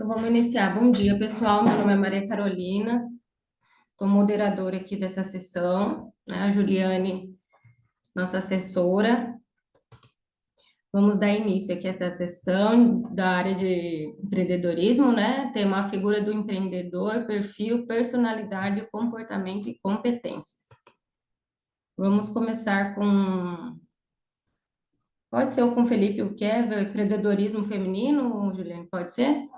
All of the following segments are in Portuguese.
Então, vamos iniciar. Bom dia, pessoal. Meu nome é Maria Carolina, sou moderadora aqui dessa sessão, né? A Juliane, nossa assessora. Vamos dar início aqui a essa sessão da área de empreendedorismo, né? Tema a figura do empreendedor, perfil, personalidade, comportamento e competências. Vamos começar com... Pode ser ou com Felipe, o que é empreendedorismo feminino, Juliane? Pode ser?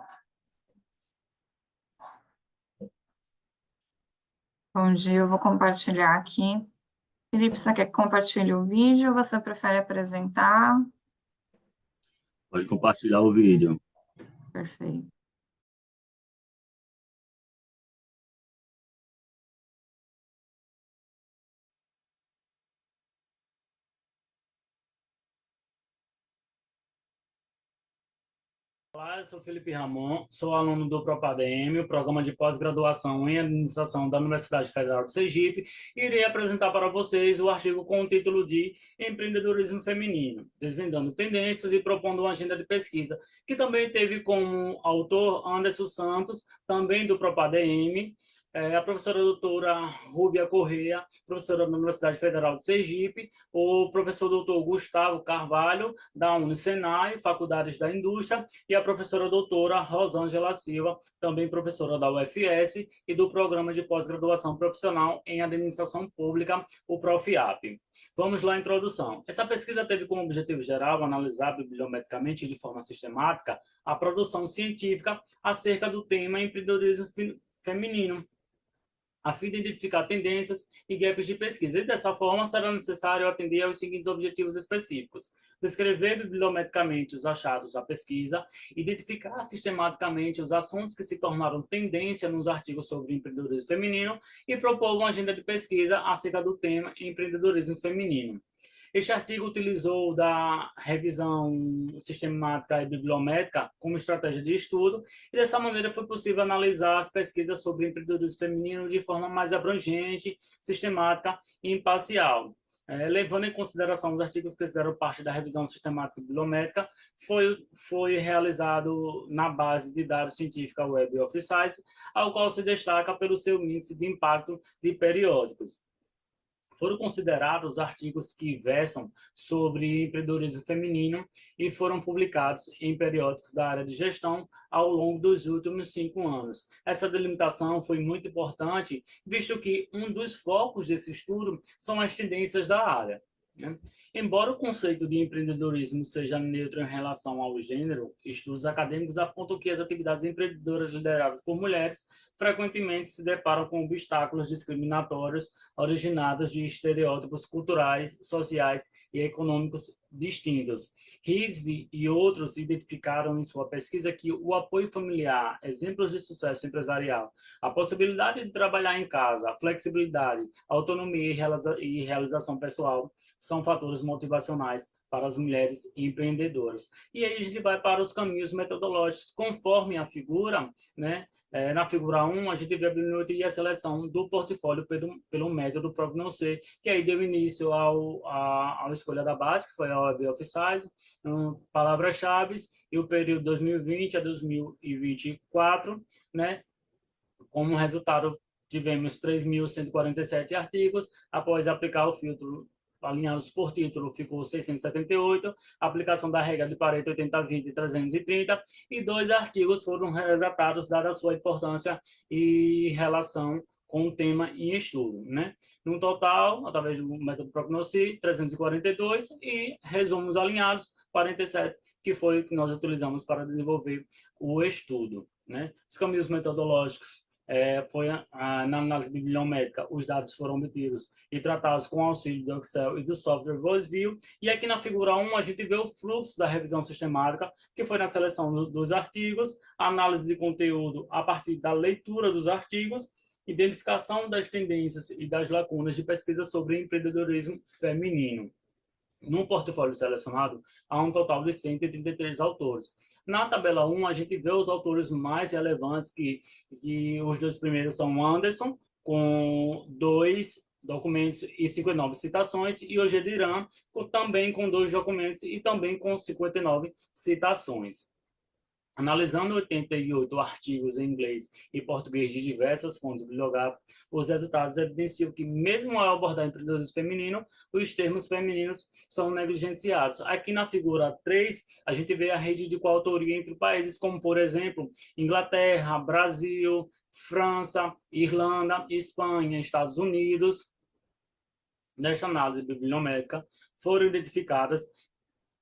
Bom dia, eu vou compartilhar aqui. Felipe, você quer que compartilhe o vídeo ou você prefere apresentar? Pode compartilhar o vídeo. Perfeito. Olá, eu sou Felipe Ramon, sou aluno do ProPADM, o programa de pós-graduação em administração da Universidade Federal de Sergipe, e irei apresentar para vocês o artigo com o título de Empreendedorismo Feminino, desvendando tendências e propondo uma agenda de pesquisa, que também teve como autor Anderson Santos, também do ProPADM, a professora doutora Rúbia Correia, professora da Universidade Federal de Sergipe, o professor doutor Gustavo Carvalho, da Unicenai, Faculdades da Indústria, e a professora doutora Rosângela Silva, também professora da UFS e do Programa de Pós-Graduação Profissional em Administração Pública, o PROFIAP. Vamos lá, introdução. Essa pesquisa teve como objetivo geral analisar bibliometricamente e de forma sistemática a produção científica acerca do tema empreendedorismo feminino, a fim de identificar tendências e gaps de pesquisa. E dessa forma, será necessário atender aos seguintes objetivos específicos: descrever bibliometricamente os achados da pesquisa, identificar sistematicamente os assuntos que se tornaram tendência nos artigos sobre empreendedorismo feminino e propor uma agenda de pesquisa acerca do tema empreendedorismo feminino. Este artigo utilizou da revisão sistemática e bibliométrica como estratégia de estudo, e dessa maneira foi possível analisar as pesquisas sobre empreendedorismo feminino de forma mais abrangente, sistemática e imparcial. Levando em consideração os artigos que fizeram parte da revisão sistemática e bibliométrica, foi realizado na base de dados científicos Web of Science, ao qual se destaca pelo seu índice de impacto de periódicos. Foram considerados os artigos que versam sobre empreendedorismo feminino e foram publicados em periódicos da área de gestão ao longo dos últimos 5 anos. Essa delimitação foi muito importante, visto que um dos focos desse estudo são as tendências da área, né? Embora o conceito de empreendedorismo seja neutro em relação ao gênero, estudos acadêmicos apontam que as atividades empreendedoras lideradas por mulheres frequentemente se deparam com obstáculos discriminatórios originados de estereótipos culturais, sociais e econômicos distintos. Risvi e outros identificaram em sua pesquisa que o apoio familiar, exemplos de sucesso empresarial, a possibilidade de trabalhar em casa, a flexibilidade, a autonomia e realização pessoal são fatores motivacionais para as mulheres empreendedoras. E aí a gente vai para os caminhos metodológicos, conforme a figura, né? Na figura 1, a gente vê a bibliometria e a seleção do portfólio pelo método Prognoscer, que aí deu início à escolha da base, que foi a Web of Science, palavras-chave, e o período 2020 a 2024, né? Como resultado, tivemos 3.147 artigos. Após aplicar o filtro alinhados por título, ficou 678, a aplicação da regra de Pareto 80-20 330, e 2 artigos foram resgatados, dada a sua importância e relação com o tema em estudo, né? No total, através do método Prognostic, 342, e resumos alinhados, 47, que foi o que nós utilizamos para desenvolver o estudo, né? Os caminhos metodológicos na análise bibliométrica, os dados foram obtidos e tratados com auxílio do Excel e do software VoiceView. E aqui na figura 1, a gente vê o fluxo da revisão sistemática, que foi na seleção dos artigos, análise de conteúdo a partir da leitura dos artigos, identificação das tendências e das lacunas de pesquisa sobre empreendedorismo feminino. No portfólio selecionado, há um total de 133 autores. Na tabela 1, a gente vê os autores mais relevantes, que os 2 primeiros são Anderson, com 2 documentos e 59 citações, e o Gediran, também com 2 documentos e também com 59 citações. Analisando 88 artigos em inglês e português de diversas fontes bibliográficas, os resultados evidenciam que, mesmo ao abordar empreendedorismo feminino, os termos femininos são negligenciados. Aqui na figura 3, a gente vê a rede de coautoria entre países como, por exemplo, Inglaterra, Brasil, França, Irlanda, Espanha, Estados Unidos. Nesta análise bibliométrica, foram identificadas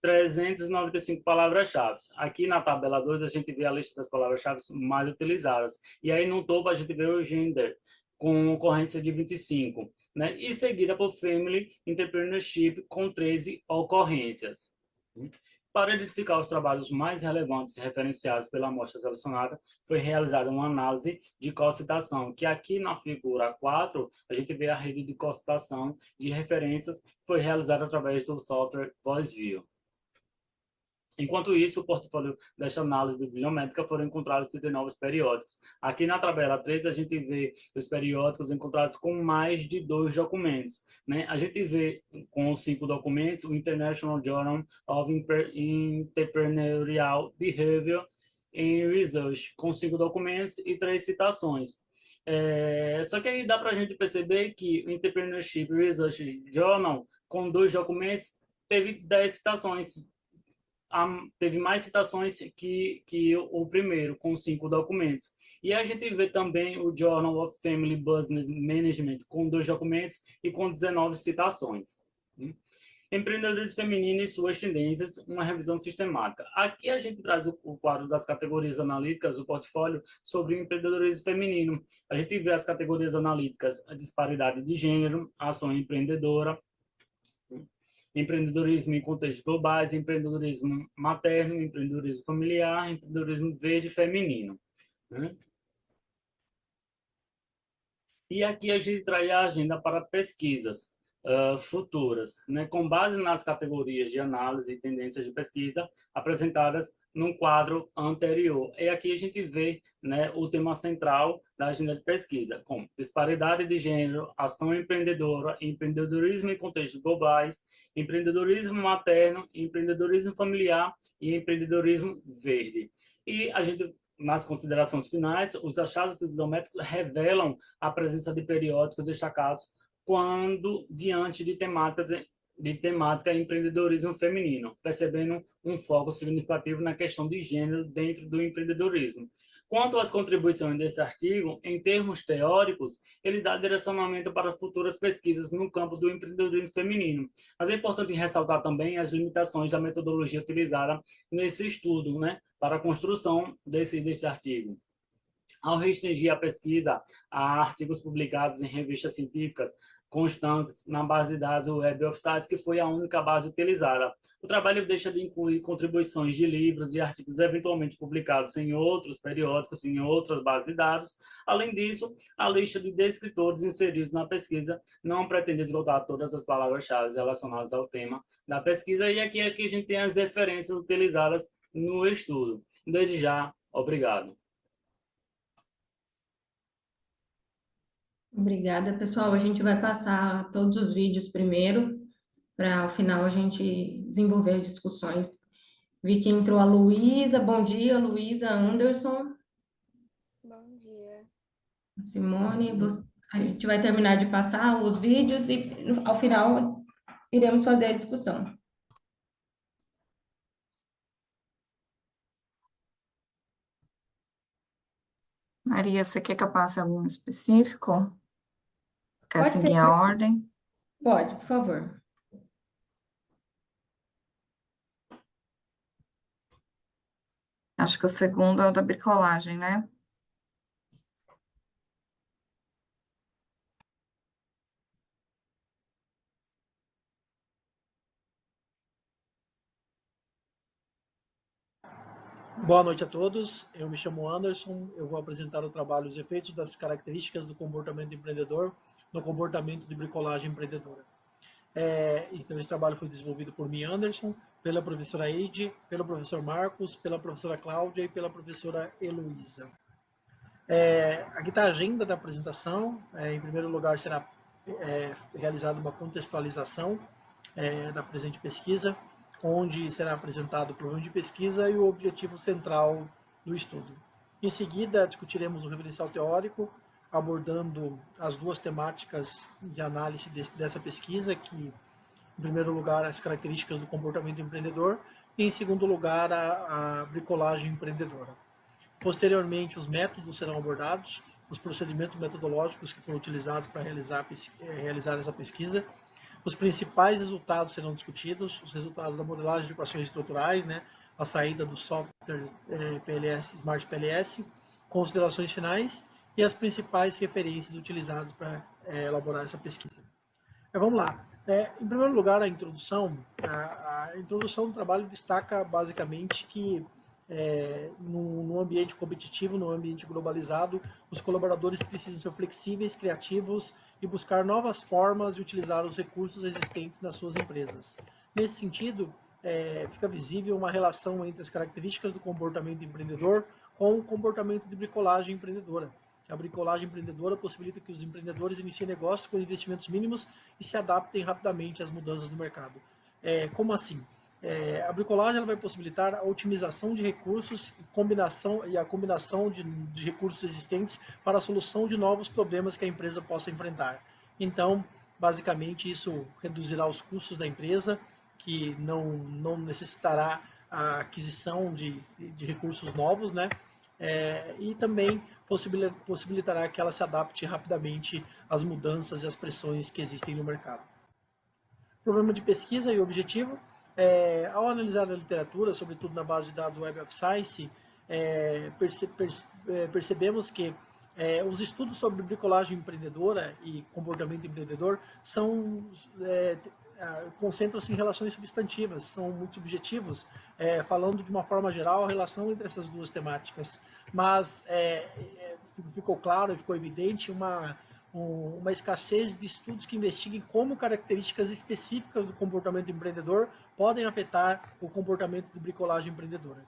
395 palavras-chave. Aqui na tabela 2, a gente vê a lista das palavras-chave mais utilizadas. E aí, no topo, a gente vê o gender, com ocorrência de 25, né? E seguida por family entrepreneurship, com 13 ocorrências. Para identificar os trabalhos mais relevantes referenciados pela amostra selecionada, foi realizada uma análise de cocitação, que aqui na figura 4, a gente vê a rede de cocitação de referências, que foi realizada através do software VoiceView. Enquanto isso, o portfólio desta análise bibliométrica foram encontrados 39 periódicos. Aqui na tabela 3, a gente vê os periódicos encontrados com mais de 2 documentos, né? A gente vê com 5 documentos o International Journal of Entrepreneurial Behavior and Research, com 5 documentos e 3 citações. Só que aí dá para a gente perceber que o Entrepreneurship Research Journal, com 2 documentos, teve 10 citações. Teve mais citações que o primeiro, com 5 documentos. E a gente vê também o Journal of Family Business Management, com 2 documentos e com 19 citações. Empreendedorismo feminino e suas tendências, uma revisão sistemática. Aqui a gente traz o quadro das categorias analíticas, o portfólio, sobre o empreendedorismo feminino. A gente vê as categorias analíticas, a disparidade de gênero, a ação empreendedora, empreendedorismo em contextos globais, empreendedorismo materno, empreendedorismo familiar, empreendedorismo verde feminino. Né? E aqui a gente traz a agenda para pesquisas futuras, né? Com base nas categorias de análise e tendências de pesquisa apresentadas num quadro anterior. E aqui a gente vê, né, o tema central da agenda de pesquisa, como disparidade de gênero, ação empreendedora, empreendedorismo em contextos globais, empreendedorismo materno, empreendedorismo familiar e empreendedorismo verde. E a gente, nas considerações finais, os achados bibliométricos revelam a presença de periódicos destacados quando diante de temática empreendedorismo feminino, percebendo um foco significativo na questão de gênero dentro do empreendedorismo. Quanto às contribuições desse artigo, em termos teóricos, ele dá direcionamento para futuras pesquisas no campo do empreendedorismo feminino. Mas é importante ressaltar também as limitações da metodologia utilizada nesse estudo, né, para a construção desse artigo. Ao restringir a pesquisa a artigos publicados em revistas científicas constantes na base de dados Web of Science, que foi a única base utilizada. O trabalho deixa de incluir contribuições de livros e artigos eventualmente publicados em outros periódicos, em outras bases de dados. Além disso, a lista de descritores inseridos na pesquisa não pretende esgotar todas as palavras-chave relacionadas ao tema da pesquisa, e aqui a gente tem as referências utilizadas no estudo. Desde já, obrigado. Obrigada, pessoal. A gente vai passar todos os vídeos primeiro, para ao final a gente desenvolver as discussões. Vi que entrou a Luísa. Bom dia, Luísa Anderson. Bom dia. Simone, a gente vai terminar de passar os vídeos e ao final iremos fazer a discussão. Maria, você quer que eu passe algum específico? Quer Pode seguir ser. a ordem? Pode, por favor. Acho que o segundo é o da bricolagem, né? Boa noite a todos, eu me chamo Anderson, eu vou apresentar o trabalho Os Efeitos das Características do Comportamento Empreendedor no Comportamento de Bricolagem Empreendedora. Então esse trabalho foi desenvolvido por mim, Anderson, pela professora Eide, pelo professor Marcos, pela professora Cláudia e pela professora Heloísa. Aqui está a agenda da apresentação. Em primeiro lugar será realizada uma contextualização da presente pesquisa, onde será apresentado o problema de pesquisa e o objetivo central do estudo. Em seguida, discutiremos o referencial teórico, abordando as duas temáticas de análise dessa pesquisa, que, em primeiro lugar, as características do comportamento empreendedor e, em segundo lugar, a bricolagem empreendedora. Posteriormente, os métodos serão abordados, os procedimentos metodológicos que foram utilizados para realizar essa pesquisa, os principais resultados serão discutidos, os resultados da modelagem de equações estruturais, né, a saída do software PLS, Smart PLS, considerações finais e as principais referências utilizadas para elaborar essa pesquisa. Vamos lá. Em primeiro lugar, a introdução do trabalho destaca basicamente que num ambiente competitivo, num ambiente globalizado, os colaboradores precisam ser flexíveis, criativos e buscar novas formas de utilizar os recursos existentes nas suas empresas. Nesse sentido, fica visível uma relação entre as características do comportamento empreendedor com o comportamento de bricolagem empreendedora. A bricolagem empreendedora possibilita que os empreendedores iniciem negócios com investimentos mínimos e se adaptem rapidamente às mudanças do mercado. Como assim? A bricolagem ela vai possibilitar a otimização de recursos e a combinação de recursos existentes para a solução de novos problemas que a empresa possa enfrentar. Então, basicamente, isso reduzirá os custos da empresa, que não necessitará a aquisição de recursos novos, né? E também possibilitará que ela se adapte rapidamente às mudanças e às pressões que existem no mercado. Problema de pesquisa e objetivo. Ao analisar a literatura, sobretudo na base de dados Web of Science, percebemos que os estudos sobre bricolagem empreendedora e comportamento empreendedor concentram-se em relações substantivas, são muito subjetivos, falando de uma forma geral a relação entre essas duas temáticas. Mas ficou claro e ficou evidente uma escassez de estudos que investiguem como características específicas do comportamento empreendedor podem afetar o comportamento de bricolagem empreendedora.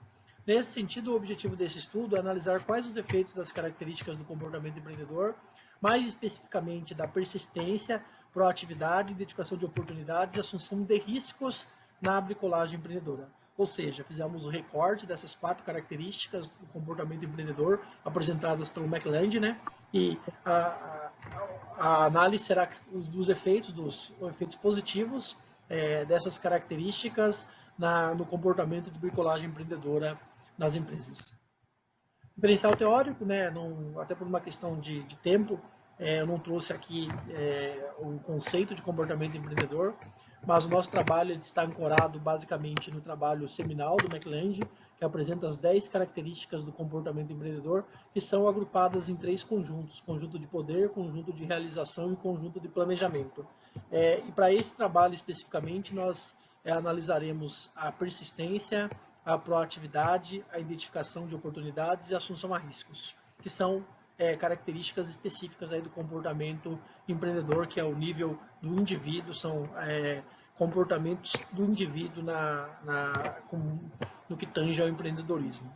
Nesse sentido, o objetivo desse estudo é analisar quais os efeitos das características do comportamento empreendedor, mais especificamente da persistência, proatividade, identificação de oportunidades e assunção de riscos na bricolagem empreendedora. Ou seja, fizemos o recorte dessas 4 características do comportamento empreendedor apresentadas pelo McLand, né? E a análise será dos efeitos positivos dessas características no comportamento de bricolagem empreendedora nas empresas. Diferencial teórico, né? Até por uma questão de tempo, eu não trouxe aqui o conceito de comportamento empreendedor, mas o nosso trabalho está ancorado basicamente no trabalho seminal do McLand, que apresenta as 10 características do comportamento empreendedor, que são agrupadas em 3 conjuntos: conjunto de poder, conjunto de realização e conjunto de planejamento. E para esse trabalho especificamente, nós analisaremos a persistência, a proatividade, a identificação de oportunidades e a assunção a riscos, que são características específicas aí do comportamento empreendedor, que é o nível do indivíduo, são comportamentos do indivíduo no que tange ao empreendedorismo.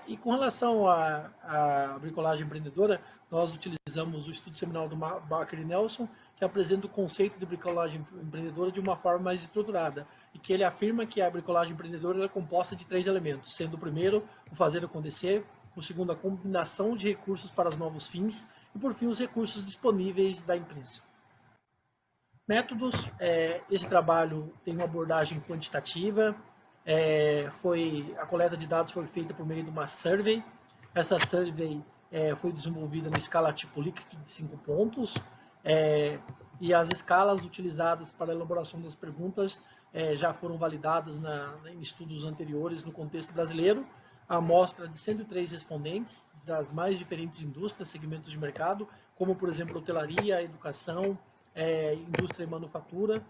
E com relação à bricolagem empreendedora, nós utilizamos o estudo seminal do Baker e Nelson, que apresenta o conceito de bricolagem empreendedora de uma forma mais estruturada, e que ele afirma que a bricolagem empreendedora é composta de 3 elementos, sendo o primeiro o fazer acontecer, o segundo a combinação de recursos para os novos fins, e por fim os recursos disponíveis da empresa. Métodos: esse trabalho tem uma abordagem quantitativa, a coleta de dados foi feita por meio de uma survey. Essa survey foi desenvolvida na escala tipo Likert de 5 pontos, e as escalas utilizadas para a elaboração das perguntas já foram validadas em estudos anteriores no contexto brasileiro. A amostra de 103 respondentes das mais diferentes indústrias, segmentos de mercado, como por exemplo hotelaria, educação, indústria e manufatura,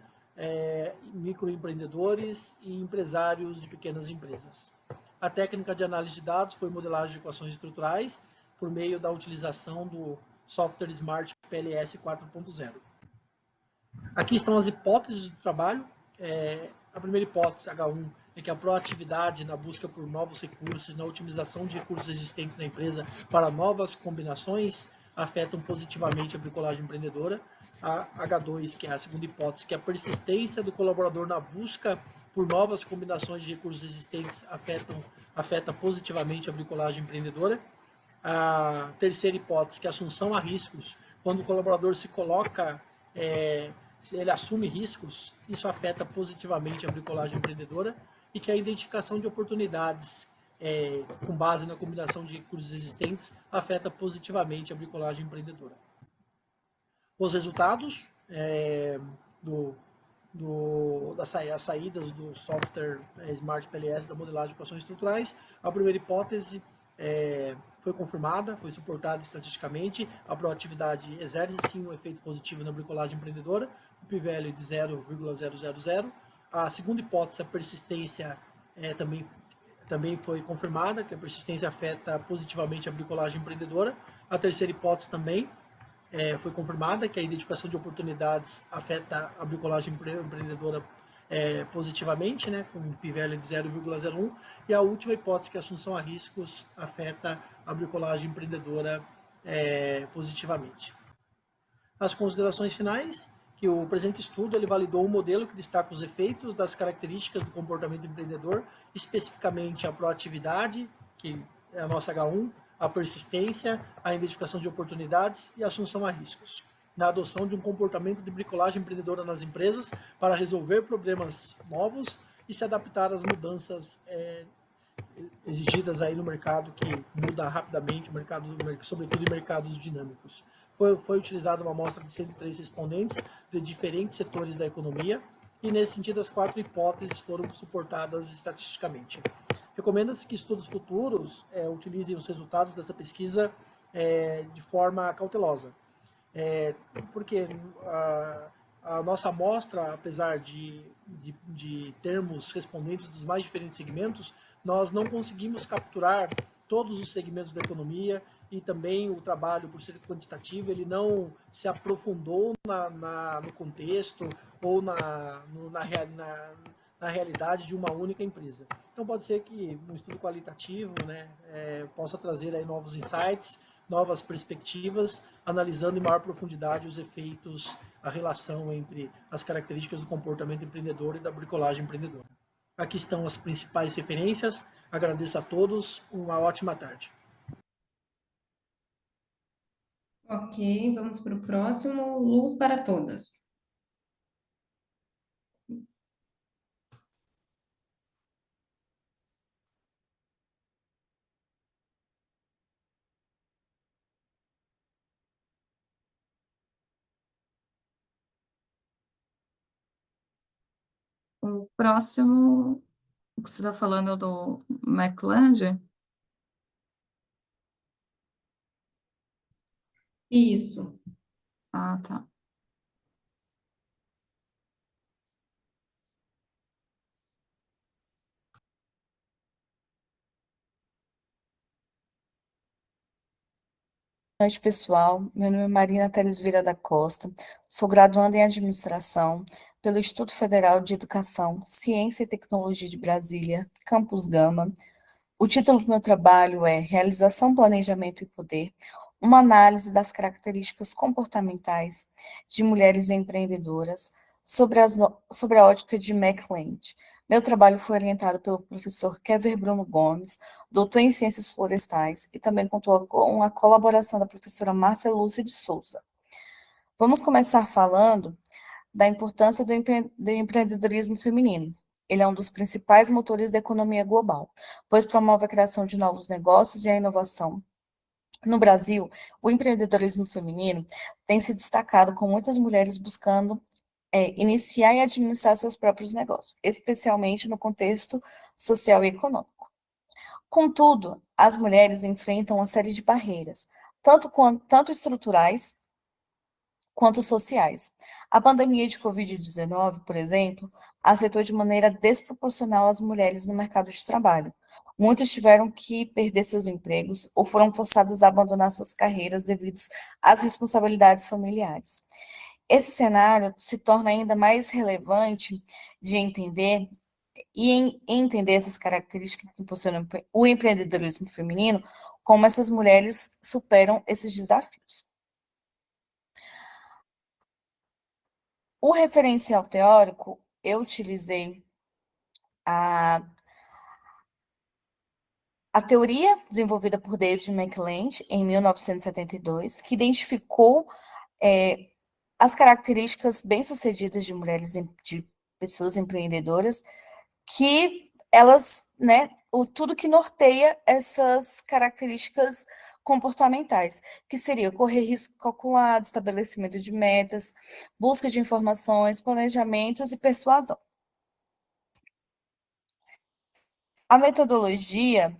microempreendedores e empresários de pequenas empresas. A técnica de análise de dados foi modelagem de equações estruturais por meio da utilização do software Smart PLS 4.0. Aqui estão as hipóteses do trabalho. A primeira hipótese, H1, é que a proatividade na busca por novos recursos e na otimização de recursos existentes na empresa para novas combinações afetam positivamente a bricolagem empreendedora. A H2, que é a segunda hipótese, que a persistência do colaborador na busca por novas combinações de recursos existentes afeta positivamente a bricolagem empreendedora. A terceira hipótese, que é a assunção a riscos, quando o colaborador se coloca, ele assume riscos, isso afeta positivamente a bricolagem empreendedora, e que a identificação de oportunidades com base na combinação de recursos existentes afeta positivamente a bricolagem empreendedora. Os resultados das saídas do software Smart PLS da modelagem de equações estruturais, a primeira hipótese foi confirmada, foi suportada estatisticamente, a proatividade exerce sim um efeito positivo na bricolagem empreendedora, o p-value de 0,000. A segunda hipótese, a persistência, também foi confirmada, que a persistência afeta positivamente a bricolagem empreendedora. A terceira hipótese também foi confirmada, que a identificação de oportunidades afeta a bricolagem empreendedora positivamente, né, com um p-value de 0,01. E a última hipótese, que a assunção a riscos afeta a bricolagem empreendedora positivamente. As considerações finais, que o presente estudo ele validou um modelo que destaca os efeitos das características do comportamento empreendedor, especificamente a proatividade, que é a nossa H1, a persistência, a identificação de oportunidades e a assunção a riscos, na adoção de um comportamento de bricolagem empreendedora nas empresas para resolver problemas novos e se adaptar às mudanças exigidas aí no mercado, que muda rapidamente, sobretudo em mercados dinâmicos. Foi utilizada uma amostra de 103 respondentes de diferentes setores da economia e, nesse sentido, as 4 hipóteses foram suportadas estatisticamente. Recomenda-se que estudos futuros utilizem os resultados dessa pesquisa de forma cautelosa, porque a nossa amostra, apesar de termos respondentes dos mais diferentes segmentos, nós não conseguimos capturar todos os segmentos da economia, e também o trabalho, por ser quantitativo, ele não se aprofundou no contexto ou na realidade de uma única empresa. Então pode ser que um estudo qualitativo, né, possa trazer aí novos insights, novas perspectivas, analisando em maior profundidade os efeitos, a relação entre as características do comportamento empreendedor e da bricolagem empreendedora. Aqui estão as principais referências. Agradeço a todos, uma ótima tarde. Ok, vamos para o próximo. Luz para todas. O próximo, o que você está falando é o do McLange? Isso. Ah, tá. Boa noite, pessoal. Meu nome é Marina Teles Vieira da Costa. Sou graduanda em Administração pelo Instituto Federal de Educação, Ciência e Tecnologia de Brasília, Campus Gama. O título do meu trabalho é Realização, Planejamento e Poder, uma análise das características comportamentais de mulheres empreendedoras sobre a ótica de McLange. Meu trabalho foi orientado pelo professor Kever Bruno Gomes, doutor em Ciências Florestais, e também contou com a colaboração da professora Márcia Lúcia de Souza. Vamos começar falando da importância do empreendedorismo feminino. Ele é um dos principais motores da economia global, pois promove a criação de novos negócios e a inovação. No Brasil, o empreendedorismo feminino tem se destacado com muitas mulheres buscando iniciar e administrar seus próprios negócios, especialmente no contexto social e econômico. Contudo, as mulheres enfrentam uma série de barreiras, tanto estruturais quanto sociais. A pandemia de Covid-19, por exemplo, afetou de maneira desproporcional as mulheres no mercado de trabalho. Muitos tiveram que perder seus empregos ou foram forçadas a abandonar suas carreiras devido às responsabilidades familiares. Esse cenário se torna ainda mais relevante de entender e entender essas características que impulsionam o empreendedorismo feminino, como essas mulheres superam esses desafios. O referencial teórico, eu utilizei A, a teoria desenvolvida por David McLeish em 1972, que identificou as características bem-sucedidas de mulheres, de pessoas empreendedoras, que elas, né, tudo que norteia essas características comportamentais, que seria correr risco calculado, estabelecimento de metas, busca de informações, planejamentos e persuasão. A metodologia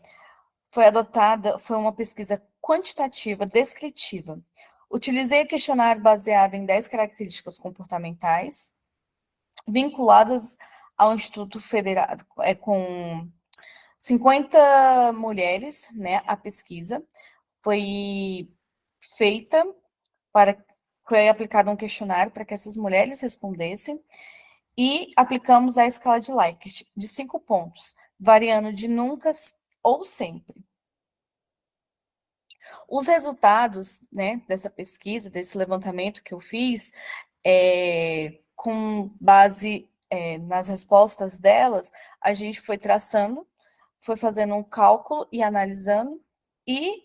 foi adotada, foi uma pesquisa quantitativa descritiva. Utilizei questionário baseado em 10 características comportamentais, vinculadas ao Instituto Federal, com 50 mulheres, né, a pesquisa. Foi feita foi aplicado um questionário para que essas mulheres respondessem e aplicamos a escala de Likert de 5 pontos, variando de nunca ou sempre. Os resultados, né, dessa pesquisa, desse levantamento que eu fiz, com base nas respostas delas, a gente foi traçando, foi fazendo um cálculo e analisando, e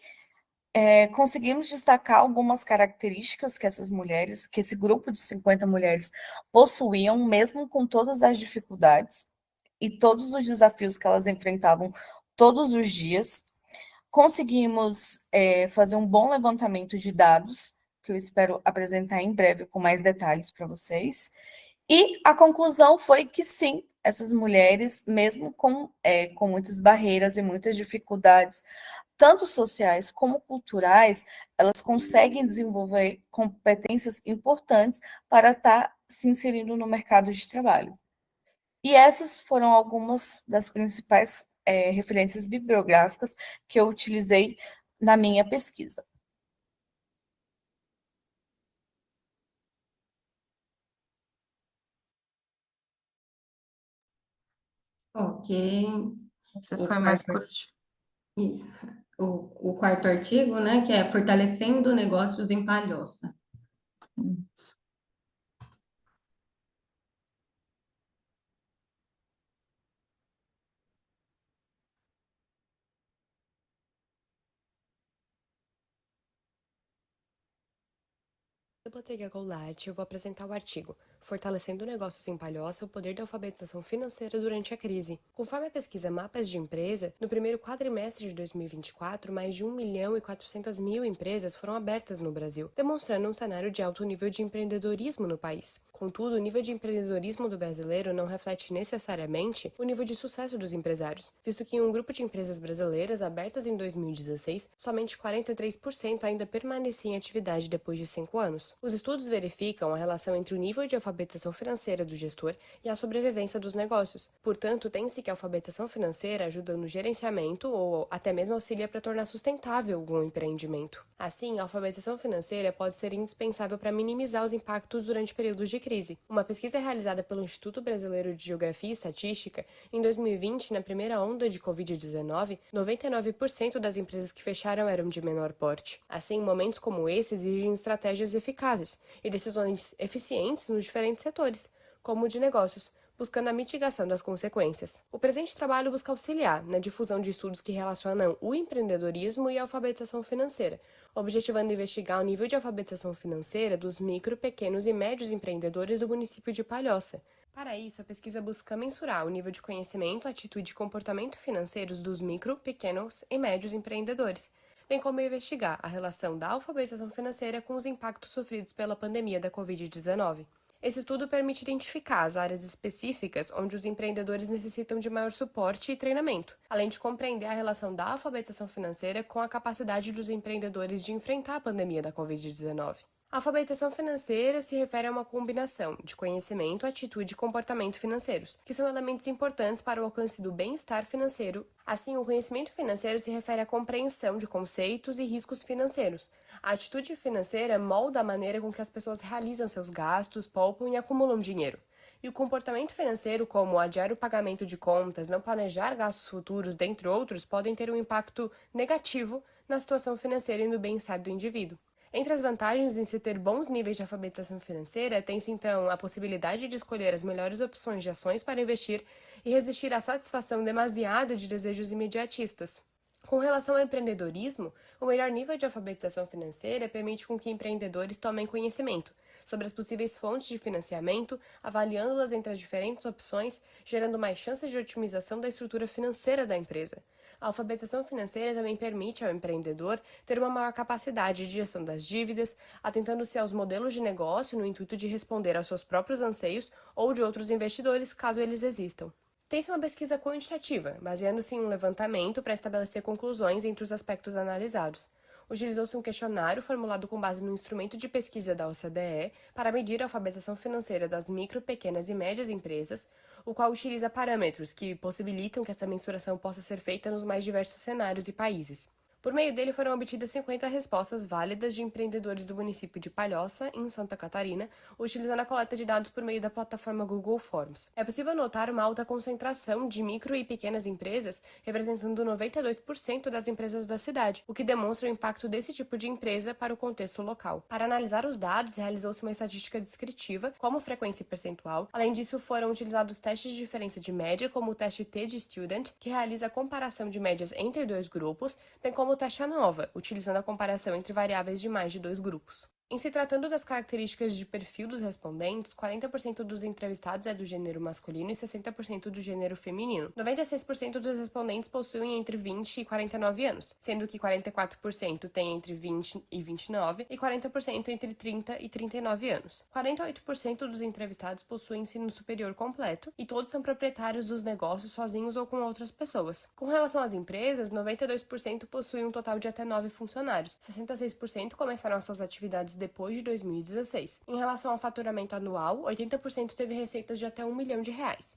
conseguimos destacar algumas características que essas mulheres, que esse grupo de 50 mulheres possuíam, mesmo com todas as dificuldades e todos os desafios que elas enfrentavam todos os dias. Conseguimos fazer um bom levantamento de dados, que eu espero apresentar em breve com mais detalhes para vocês. E a conclusão foi que sim, essas mulheres, mesmo com muitas barreiras e muitas dificuldades, tanto sociais como culturais, elas conseguem desenvolver competências importantes para estar se inserindo no mercado de trabalho. E essas foram algumas das principais referências bibliográficas que eu utilizei na minha pesquisa. Ok. Essa O foi mais quarto- curta. Isso. O quarto artigo, né, que é Fortalecendo Negócios em Palhoça. Eu Botega Goulart, eu vou apresentar o artigo Fortalecendo Negócios em Palhoça, o poder da alfabetização financeira durante a crise. Conforme a pesquisa Mapas de Empresa, no primeiro quadrimestre de 2024, mais de 1.400.000 empresas foram abertas no Brasil, demonstrando um cenário de alto nível de empreendedorismo no país. Contudo, o nível de empreendedorismo do brasileiro não reflete necessariamente o nível de sucesso dos empresários, visto que em um grupo de empresas brasileiras abertas em 2016, somente 43% ainda permanecia em atividade depois de 5 anos. Os estudos verificam a relação entre o nível de alfabetização financeira do gestor e a sobrevivência dos negócios. Portanto, tem-se que a alfabetização financeira ajuda no gerenciamento ou até mesmo auxilia para tornar sustentável algum empreendimento. Assim, a alfabetização financeira pode ser indispensável para minimizar os impactos durante períodos de crise. Uma pesquisa realizada pelo Instituto Brasileiro de Geografia e Estatística, em 2020, na primeira onda de Covid-19, 99% das empresas que fecharam eram de menor porte. Assim, momentos como esse exigem estratégias eficazes e decisões eficientes nos diferentes setores, como o de negócios, buscando a mitigação das consequências. O presente trabalho busca auxiliar na difusão de estudos que relacionam o empreendedorismo e a alfabetização financeira, objetivando investigar o nível de alfabetização financeira dos micro, pequenos e médios empreendedores do município de Palhoça. Para isso, a pesquisa busca mensurar o nível de conhecimento, atitude e comportamento financeiros dos micro, pequenos e médios empreendedores, bem como investigar a relação da alfabetização financeira com os impactos sofridos pela pandemia da Covid-19. Esse estudo permite identificar as áreas específicas onde os empreendedores necessitam de maior suporte e treinamento, além de compreender a relação da alfabetização financeira com a capacidade dos empreendedores de enfrentar a pandemia da Covid-19. A alfabetização financeira se refere a uma combinação de conhecimento, atitude e comportamento financeiros, que são elementos importantes para o alcance do bem-estar financeiro. Assim, o conhecimento financeiro se refere à compreensão de conceitos e riscos financeiros. A atitude financeira molda a maneira com que as pessoas realizam seus gastos, poupam e acumulam dinheiro. E o comportamento financeiro, como adiar o pagamento de contas, não planejar gastos futuros, dentre outros, podem ter um impacto negativo na situação financeira e no bem-estar do indivíduo. Entre as vantagens em se ter bons níveis de alfabetização financeira, tem-se então a possibilidade de escolher as melhores opções de ações para investir e resistir à satisfação demasiada de desejos imediatistas. Com relação ao empreendedorismo, o melhor nível de alfabetização financeira permite com que empreendedores tomem conhecimento sobre as possíveis fontes de financiamento, avaliando-las entre as diferentes opções, gerando mais chances de otimização da estrutura financeira da empresa. A alfabetização financeira também permite ao empreendedor ter uma maior capacidade de gestão das dívidas, atentando-se aos modelos de negócio no intuito de responder aos seus próprios anseios ou de outros investidores, caso eles existam. Tem-se uma pesquisa quantitativa, baseando-se em um levantamento para estabelecer conclusões entre os aspectos analisados. Utilizou-se um questionário formulado com base no instrumento de pesquisa da OCDE para medir a alfabetização financeira das micro, pequenas e médias empresas, o qual utiliza parâmetros que possibilitam que essa mensuração possa ser feita nos mais diversos cenários e países. Por meio dele foram obtidas 50 respostas válidas de empreendedores do município de Palhoça, em Santa Catarina, utilizando a coleta de dados por meio da plataforma Google Forms. É possível notar uma alta concentração de micro e pequenas empresas, representando 92% das empresas da cidade, o que demonstra o impacto desse tipo de empresa para o contexto local. Para analisar os dados, realizou-se uma estatística descritiva, como frequência percentual. Além disso, foram utilizados testes de diferença de média, como o teste T de Student, que realiza a comparação de médias entre dois grupos, bem como o teste ANOVA, utilizando a comparação entre variáveis de mais de dois grupos. Em se tratando das características de perfil dos respondentes, 40% dos entrevistados é do gênero masculino e 60% do gênero feminino. 96% dos respondentes possuem entre 20 e 49 anos, sendo que 44% têm entre 20 e 29 e 40% entre 30 e 39 anos. 48% dos entrevistados possuem ensino superior completo e todos são proprietários dos negócios sozinhos ou com outras pessoas. Com relação às empresas, 92% possuem um total de até 9 funcionários, 66% começaram as suas atividades depois de 2016. Em relação ao faturamento anual, 80% teve receitas de até R$ 1 milhão.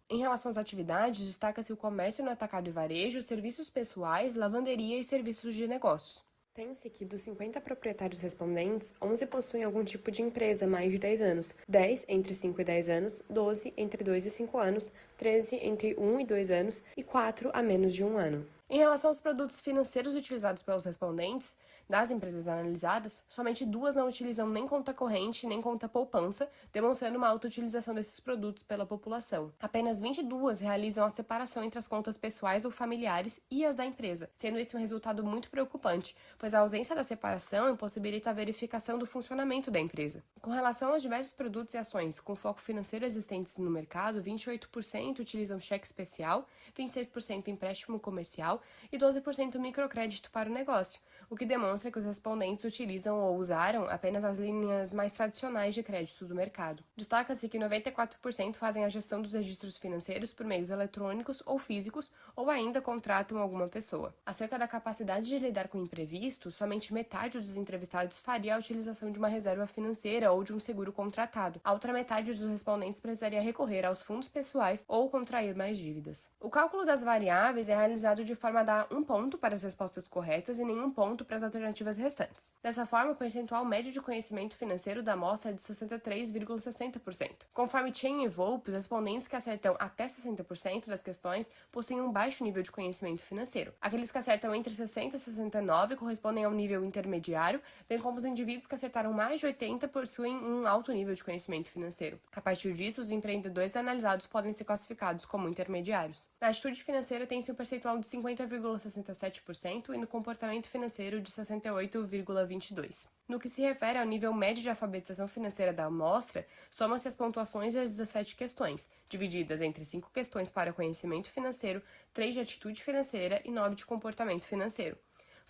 Em relação às atividades, destaca-se o comércio no atacado e varejo, serviços pessoais, lavanderia e serviços de negócios. Tem-se que dos 50 proprietários respondentes, 11 possuem algum tipo de empresa há mais de 10 anos, 10 entre 5 e 10 anos, 12 entre 2 e 5 anos, 13 entre 1 e 2 anos e 4 há menos de 1 ano. Em relação aos produtos financeiros utilizados pelos respondentes, das empresas analisadas, somente 2 não utilizam nem conta corrente nem conta poupança, demonstrando uma alta utilização desses produtos pela população. Apenas 22 realizam a separação entre as contas pessoais ou familiares e as da empresa, sendo esse um resultado muito preocupante, pois a ausência da separação impossibilita a verificação do funcionamento da empresa. Com relação aos diversos produtos e ações com foco financeiro existentes no mercado, 28% utilizam cheque especial, 26% empréstimo comercial e 12% microcrédito para o negócio, o que demonstra que os respondentes utilizam ou usaram apenas as linhas mais tradicionais de crédito do mercado. Destaca-se que 94% fazem a gestão dos registros financeiros por meios eletrônicos ou físicos, ou ainda contratam alguma pessoa. Acerca da capacidade de lidar com imprevistos, somente metade dos entrevistados faria a utilização de uma reserva financeira ou de um seguro contratado. A outra metade dos respondentes precisaria recorrer aos fundos pessoais ou contrair mais dívidas. O cálculo das variáveis é realizado de forma a dar 1 ponto para as respostas corretas e nenhum ponto para as alternativas restantes. Dessa forma, o percentual médio de conhecimento financeiro da amostra é de 63,60%. Conforme Chen e Volpe, os respondentes que acertam até 60% das questões possuem um baixo nível de conhecimento financeiro. Aqueles que acertam entre 60 e 69 correspondem ao nível intermediário, bem como os indivíduos que acertaram mais de 80 possuem um alto nível de conhecimento financeiro. A partir disso, os empreendedores analisados podem ser classificados como intermediários. Na atitude financeira tem-se um percentual de 50,67% e no comportamento financeiro de 68,22%. No que se refere ao nível médio de alfabetização financeira da amostra, soma-se as pontuações das 17 questões, divididas entre 5 questões para conhecimento financeiro, 3 de atitude financeira e 9 de comportamento financeiro.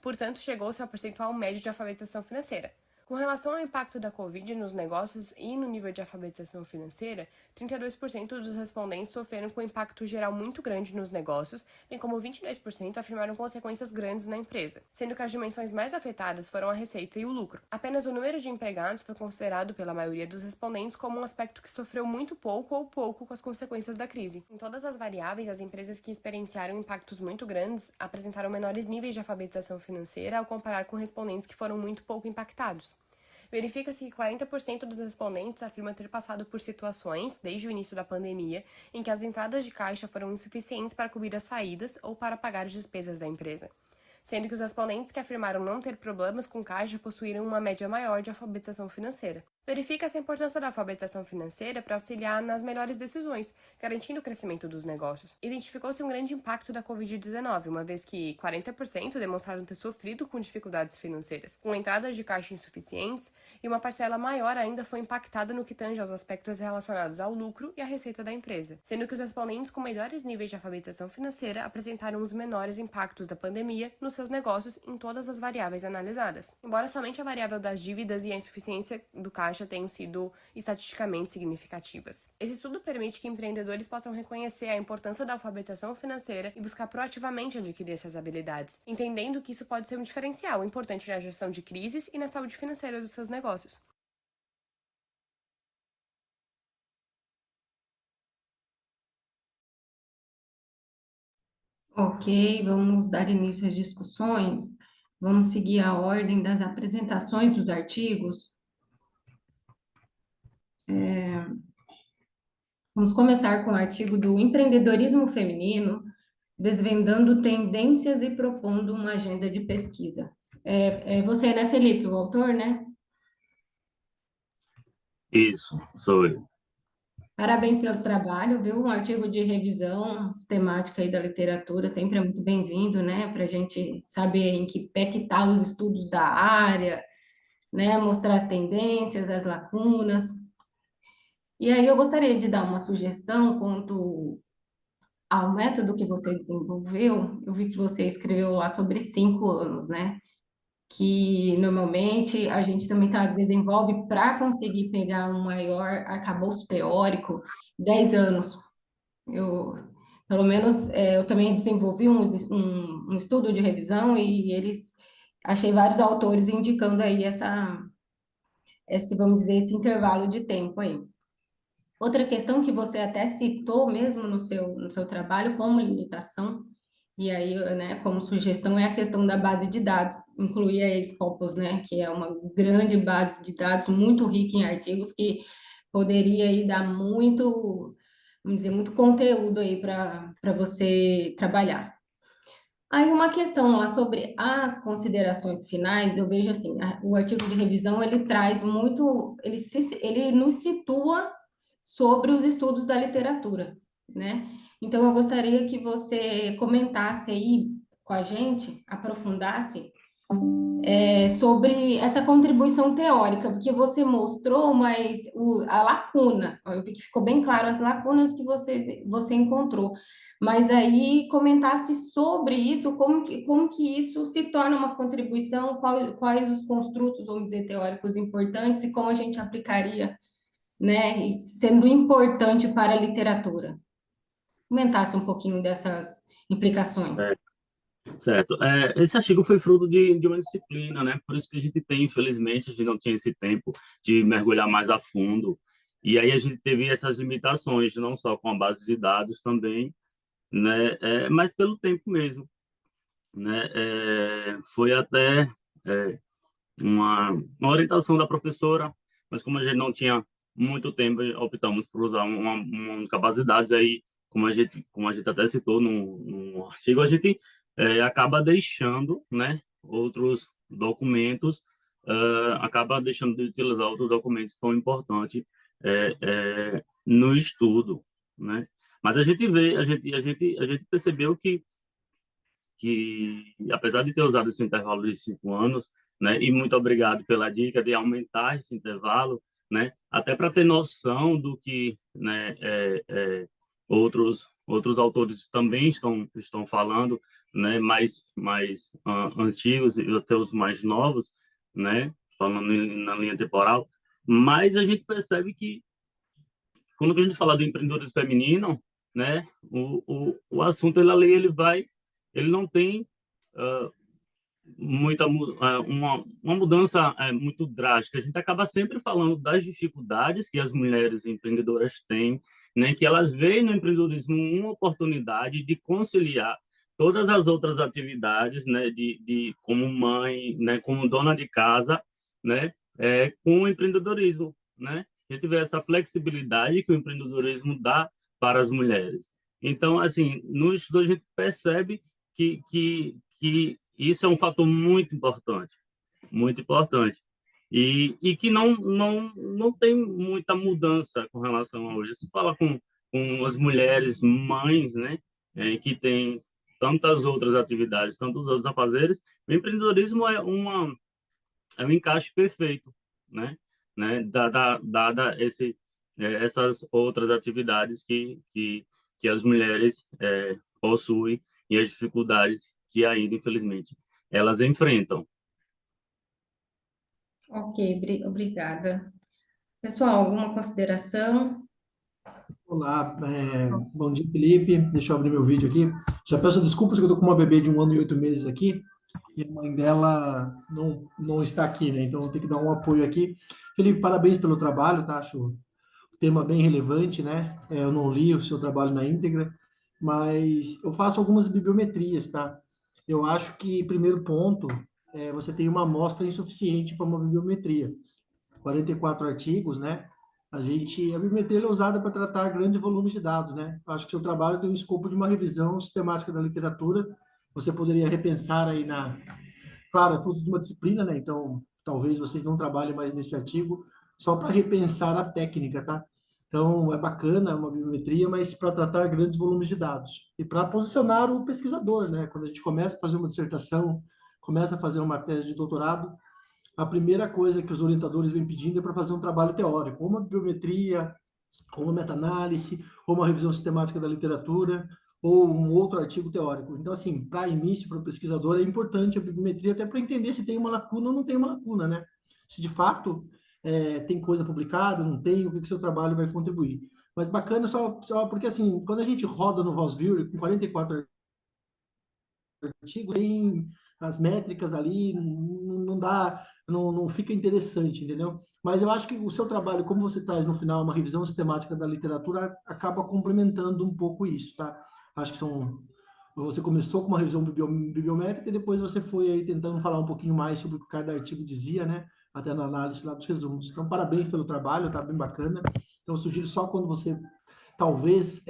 Portanto, chegou-se ao percentual médio de alfabetização financeira. Com relação ao impacto da Covid nos negócios e no nível de alfabetização financeira, 32% dos respondentes sofreram com um impacto geral muito grande nos negócios, bem como 22% afirmaram consequências grandes na empresa, sendo que as dimensões mais afetadas foram a receita e o lucro. Apenas o número de empregados foi considerado pela maioria dos respondentes como um aspecto que sofreu muito pouco ou pouco com as consequências da crise. Em todas as variáveis, as empresas que experienciaram impactos muito grandes apresentaram menores níveis de alfabetização financeira ao comparar com respondentes que foram muito pouco impactados. Verifica-se que 40% dos respondentes afirmam ter passado por situações, desde o início da pandemia, em que as entradas de caixa foram insuficientes para cobrir as saídas ou para pagar as despesas da empresa, sendo que os respondentes que afirmaram não ter problemas com caixa possuíram uma média maior de alfabetização financeira. Verifica-se a importância da alfabetização financeira para auxiliar nas melhores decisões, garantindo o crescimento dos negócios. Identificou-se um grande impacto da Covid-19, uma vez que 40% demonstraram ter sofrido com dificuldades financeiras, com entradas de caixa insuficientes, e uma parcela maior ainda foi impactada no que tange aos aspectos relacionados ao lucro e à receita da empresa, sendo que os respondentes com melhores níveis de alfabetização financeira apresentaram os menores impactos da pandemia nos seus negócios em todas as variáveis analisadas. Embora somente a variável das dívidas e a insuficiência do caixa tenham sido estatisticamente significativas. Esse estudo permite que empreendedores possam reconhecer a importância da alfabetização financeira e buscar proativamente adquirir essas habilidades, entendendo que isso pode ser um diferencial importante na gestão de crises e na saúde financeira dos seus negócios. Ok, vamos dar início às discussões. Vamos seguir a ordem das apresentações dos artigos. Vamos começar com o artigo do empreendedorismo feminino, desvendando tendências e propondo uma agenda de pesquisa. É você, né, Felipe, o autor, né? Isso, sou eu. Parabéns pelo trabalho, viu? Um artigo de revisão sistemática aí da literatura sempre é muito bem-vindo, né? Para a gente saber em que pé que tá os estudos da área, né? Mostrar as tendências, as lacunas. E aí eu gostaria de dar uma sugestão quanto ao método que você desenvolveu. Eu vi que você escreveu lá sobre 5 anos, né? Que normalmente a gente também desenvolve para conseguir pegar um maior arcabouço teórico, 10 anos. Eu, pelo menos, eu também desenvolvi um estudo de revisão e achei vários autores indicando aí vamos dizer, esse intervalo de tempo aí. Outra questão que você até citou mesmo no seu trabalho como limitação, e aí, né, como sugestão, é a questão da base de dados, incluir a Scopus, né, que é uma grande base de dados muito rica em artigos que poderia aí dar muito, vamos dizer, muito conteúdo aí para você trabalhar. Aí uma questão lá sobre as considerações finais, eu vejo assim, o artigo de revisão ele traz muito, ele nos situa sobre os estudos da literatura, né? Então eu gostaria que você comentasse aí com a gente, aprofundasse sobre essa contribuição teórica, porque você mostrou, mas a lacuna, eu vi que ficou bem claro as lacunas que você encontrou, mas aí comentasse sobre isso, como que isso se torna uma contribuição, quais os construtos, vamos dizer, teóricos importantes e como a gente aplicaria, né, e sendo importante para a literatura. Comentasse um pouquinho dessas implicações. Certo. Esse artigo foi fruto de uma disciplina, né? Por isso que a gente tem, infelizmente, a gente não tinha esse tempo de mergulhar mais a fundo. E aí a gente teve essas limitações, não só com a base de dados também, né? Mas pelo tempo mesmo, né? Foi até uma orientação da professora, mas como a gente não tinha muito tempo, optamos por usar uma única base de dados. Aí, como a gente até citou no artigo, a gente acaba deixando, né, outros documentos, acaba deixando de utilizar outros documentos tão importantes no estudo, né? Mas a gente vê, a gente percebeu que apesar de ter usado esse intervalo de 5 anos, né, e muito obrigado pela dica de aumentar esse intervalo, né, até para ter noção do que, né, outros autores também estão falando, né, mais antigos e até os mais novos, né, falando na linha temporal, mas a gente percebe que quando a gente fala do empreendedorismo feminino, né, o assunto ele não tem uma mudança muito drástica. A gente acaba sempre falando das dificuldades que as mulheres empreendedoras têm, né, que elas veem no empreendedorismo uma oportunidade de conciliar todas as outras atividades, né, de como mãe, né, como dona de casa, né, com o empreendedorismo, né? A gente vê essa flexibilidade que o empreendedorismo dá para as mulheres. Então, assim, no estudo a gente percebe que isso é um fator muito importante, muito importante. e que não tem muita mudança com relação a hoje. Se fala com as mulheres mães, né, que têm tantas outras atividades, tantos outros afazeres, o empreendedorismo é um encaixe perfeito, né, dada essas outras atividades que as mulheres possuem e as dificuldades que ainda, infelizmente, elas enfrentam. Ok, obrigada. Pessoal, alguma consideração? Olá, bom dia, Felipe. Deixa eu abrir meu vídeo aqui. Já peço desculpas que eu estou com uma bebê de 1 ano e 8 meses aqui e a mãe dela não está aqui, né? Então, eu tenho que dar um apoio aqui. Felipe, parabéns pelo trabalho, tá? Acho o tema bem relevante, né? Eu não li o seu trabalho na íntegra, mas eu faço algumas bibliometrias, tá? Eu acho que, primeiro ponto, você tem uma amostra insuficiente para uma bibliometria. 44 artigos, né? A bibliometria é usada para tratar grandes volumes de dados, né? Acho que seu trabalho tem o escopo de uma revisão sistemática da literatura. Você poderia repensar aí claro, é fruto de uma disciplina, né? Então, talvez vocês não trabalhem mais nesse artigo, só para repensar a técnica, tá? Então, é bacana, é uma bibliometria, mas para tratar grandes volumes de dados. E para posicionar o pesquisador, né? Quando a gente começa a fazer uma dissertação, começa a fazer uma tese de doutorado, a primeira coisa que os orientadores vêm pedindo é para fazer um trabalho teórico, ou uma bibliometria, ou uma meta-análise, ou uma revisão sistemática da literatura, ou um outro artigo teórico. Então, assim, para início, para o pesquisador, é importante a bibliometria até para entender se tem uma lacuna ou não tem uma lacuna, né? Se de fato tem coisa publicada, não tem, o que o seu trabalho vai contribuir. Mas bacana só porque, assim, quando a gente roda no VozViewer com 44 artigos, tem as métricas ali, não dá, não fica interessante, entendeu? Mas eu acho que o seu trabalho, como você traz no final uma revisão sistemática da literatura, acaba complementando um pouco isso, tá? Acho que você começou com uma revisão bibliométrica e depois você foi aí tentando falar um pouquinho mais sobre o que cada artigo dizia, né? Até na análise lá dos resumos. Então, parabéns pelo trabalho, tá bem bacana. Então, eu sugiro só quando você talvez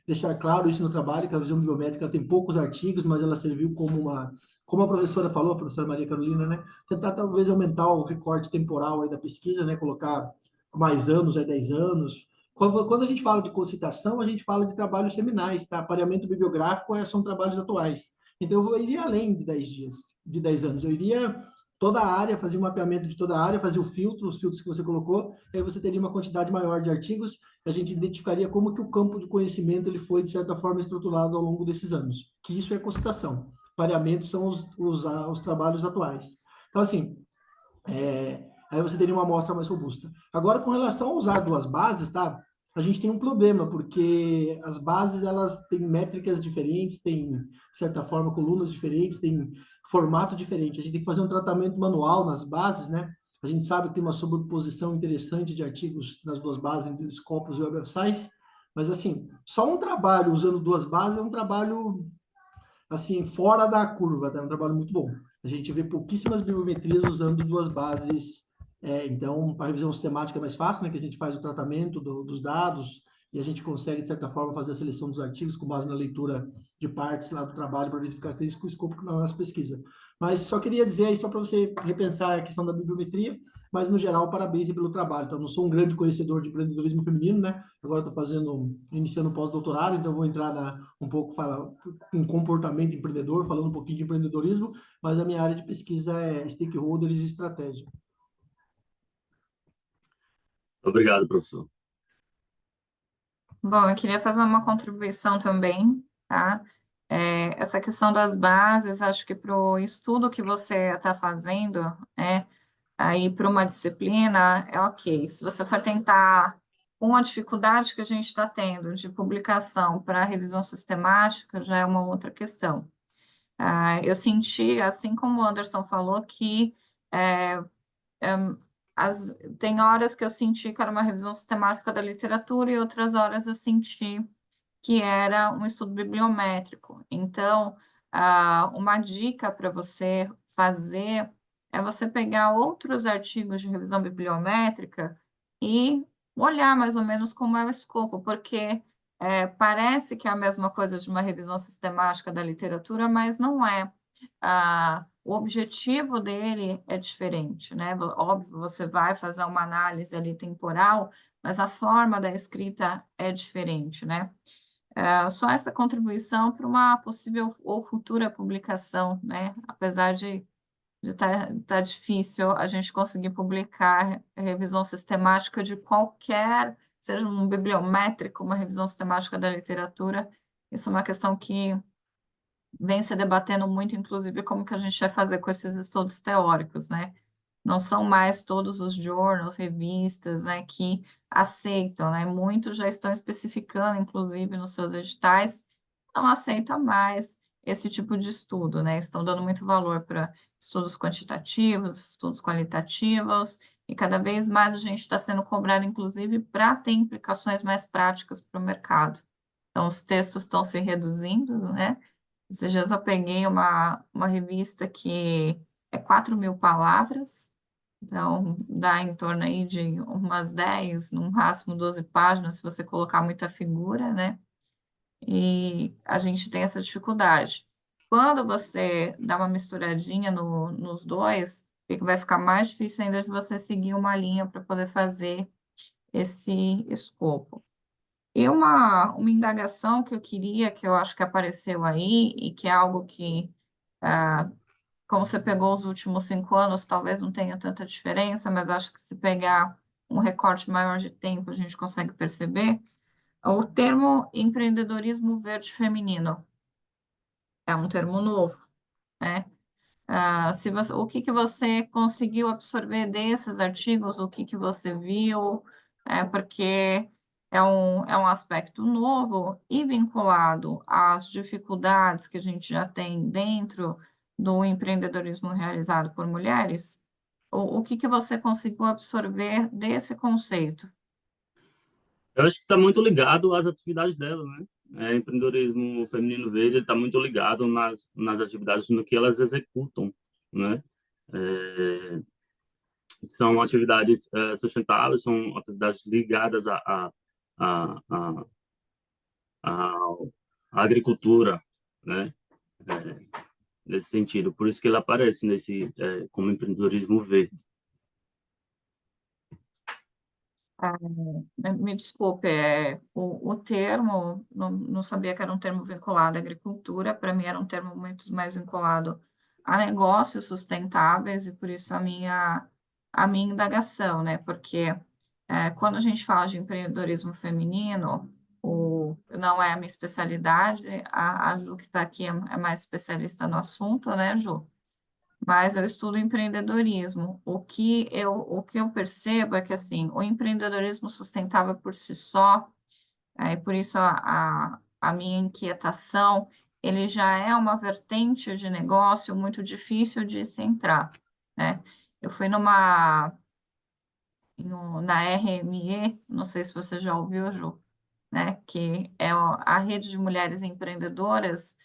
deixar claro isso no trabalho, que a visão bibliométrica tem poucos artigos, mas ela serviu como a professora falou, a professora Maria Carolina, né? Tentar talvez aumentar o recorte temporal aí da pesquisa, né? Colocar mais anos, 10 anos. Quando a gente fala de concitação, a gente fala de trabalhos seminais, tá? Pareamento bibliográfico são trabalhos atuais. Então, eu iria além de 10 dias, de 10 anos. Eu iria toda a área, fazer um mapeamento de toda a área, fazer o filtro, os filtros que você colocou, aí você teria uma quantidade maior de artigos, a gente identificaria como que o campo de conhecimento ele foi, de certa forma, estruturado ao longo desses anos. Que isso é concitação. Pareamentos são os trabalhos atuais. Então, assim, aí você teria uma amostra mais robusta. Agora, com relação a usar duas bases, tá? A gente tem um problema, porque as bases, elas têm métricas diferentes, têm, de certa forma, colunas diferentes, têm formato diferente. A gente tem que fazer um tratamento manual nas bases, né? A gente sabe que tem uma sobreposição interessante de artigos nas duas bases, entre Scopus e Web of Science, mas, assim, só um trabalho usando duas bases é um trabalho, assim, fora da curva, tá? É um trabalho muito bom. A gente vê pouquíssimas bibliometrias usando duas bases. Então, a revisão sistemática é mais fácil, né? Que a gente faz o tratamento dos dados e a gente consegue, de certa forma, fazer a seleção dos artigos com base na leitura de partes lá do trabalho para verificar se tem isso com o escopo na nossa pesquisa. Mas só queria dizer aí, só para você repensar a questão da bibliometria, mas, no geral, parabéns pelo trabalho. Então, não sou um grande conhecedor de empreendedorismo feminino, né? Agora estou iniciando um pós-doutorado, então vou entrar um pouco, falar um comportamento empreendedor, falando um pouquinho de empreendedorismo, mas a minha área de pesquisa é stakeholders e estratégia. Obrigado, professor. Bom, eu queria fazer uma contribuição também, tá? Essa questão das bases, acho que para o estudo que você está fazendo, aí para uma disciplina, é ok. Se você for tentar, com a dificuldade que a gente está tendo de publicação para revisão sistemática, já é uma outra questão. Eu senti, assim como o Anderson falou, que tem horas que eu senti que era uma revisão sistemática da literatura e outras horas eu senti que era um estudo bibliométrico. Então, uma dica para você fazer é você pegar outros artigos de revisão bibliométrica e olhar mais ou menos como é o escopo, porque parece que é a mesma coisa de uma revisão sistemática da literatura, mas não é. o objetivo dele é diferente, né? Óbvio, você vai fazer uma análise ali temporal, mas a forma da escrita é diferente, né? Só essa contribuição para uma possível ou futura publicação, né? Apesar de tá difícil a gente conseguir publicar revisão sistemática de qualquer, seja um bibliométrico, uma revisão sistemática da literatura, isso é uma questão que vem se debatendo muito, inclusive, como que a gente vai fazer com esses estudos teóricos, né? Não são mais todos os journals, revistas, né, que aceitam, né? Muitos já estão especificando, inclusive, nos seus editais, não aceita mais esse tipo de estudo, né? Estão dando muito valor para estudos quantitativos, estudos qualitativos, e cada vez mais a gente está sendo cobrado, inclusive, para ter implicações mais práticas para o mercado. Então, os textos estão se reduzindo, né? Esses dias eu peguei uma revista que é 4.000 palavras, então dá em torno aí de umas 10, no máximo 12 páginas, se você colocar muita figura, né? E a gente tem essa dificuldade. Quando você dá uma misturadinha nos dois, vai ficar mais difícil ainda de você seguir uma linha para poder fazer esse escopo. E uma indagação que eu queria, que eu acho que apareceu aí, e que é algo que, como você pegou os últimos 5 anos, talvez não tenha tanta diferença, mas acho que se pegar um recorte maior de tempo, a gente consegue perceber, o termo empreendedorismo verde feminino é um termo novo, né? Se você, o que que você conseguiu absorver desses artigos, o que que você viu, porque é um aspecto novo e vinculado às dificuldades que a gente já tem dentro do empreendedorismo realizado por mulheres, o que que você conseguiu absorver desse conceito? Eu acho que está muito ligado às atividades dela, né? Empreendedorismo feminino verde está muito ligado nas atividades no que elas executam, né? É, são atividades sustentáveis, são atividades ligadas à à agricultura, né? Nesse sentido, por isso que ele aparece como empreendedorismo verde. Me desculpe, o termo, não sabia que era um termo vinculado à agricultura, para mim era um termo muito mais vinculado a negócios sustentáveis, e por isso a minha indagação, né? Porque quando a gente fala de empreendedorismo feminino, não é a minha especialidade, a Ju que está aqui é mais especialista no assunto, né, Ju? Mas eu estudo empreendedorismo. O que eu percebo é que, assim, o empreendedorismo sustentável por si só, e por isso a minha inquietação, ele já é uma vertente de negócio muito difícil de se entrar, né? Eu fui na RME, não sei se você já ouviu, Ju, né, que é a rede de mulheres empreendedoras,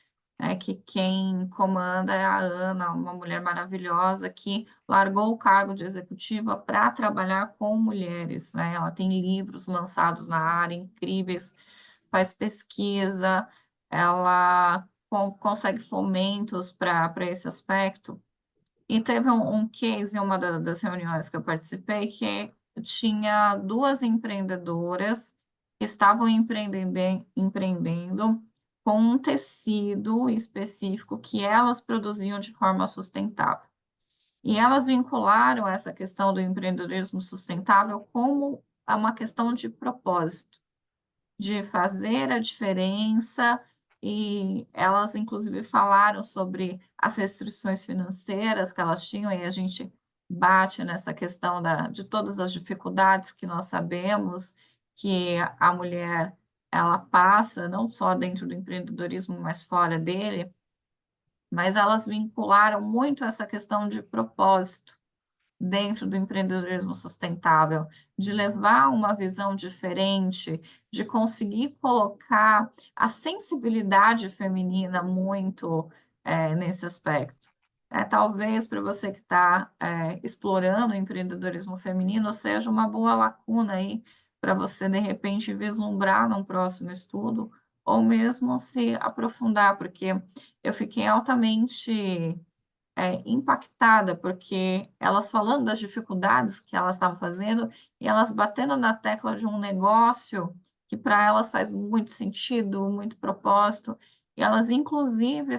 né, que quem comanda é a Ana, uma mulher maravilhosa que largou o cargo de executiva para trabalhar com mulheres, né? Ela tem livros lançados na área incríveis, faz pesquisa, ela consegue fomentos para esse aspecto. E teve um case em uma das reuniões que eu participei que tinha 2 empreendedoras que estavam empreendendo com um tecido específico que elas produziam de forma sustentável. E elas vincularam essa questão do empreendedorismo sustentável como uma questão de propósito, de fazer a diferença, e elas, inclusive, falaram sobre as restrições financeiras que elas tinham, e a gente bate nessa questão de todas as dificuldades que nós sabemos que a mulher ela passa, não só dentro do empreendedorismo, mas fora dele, mas elas vincularam muito essa questão de propósito dentro do empreendedorismo sustentável, de levar uma visão diferente, de conseguir colocar a sensibilidade feminina muito nesse aspecto. Talvez para você que está explorando o empreendedorismo feminino seja uma boa lacuna aí para você, de repente, vislumbrar num próximo estudo, ou mesmo se aprofundar, porque eu fiquei altamente impactada, porque elas falando das dificuldades que elas estavam fazendo e elas batendo na tecla de um negócio que para elas faz muito sentido, muito propósito, e elas inclusive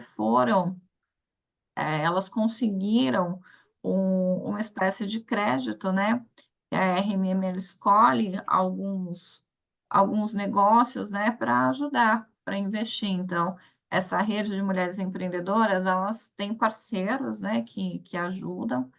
elas conseguiram uma espécie de crédito, né? Que a RMM ela escolhe alguns negócios, né, para ajudar, para investir. Então, essa rede de mulheres empreendedoras, elas têm parceiros, né, que ajudam.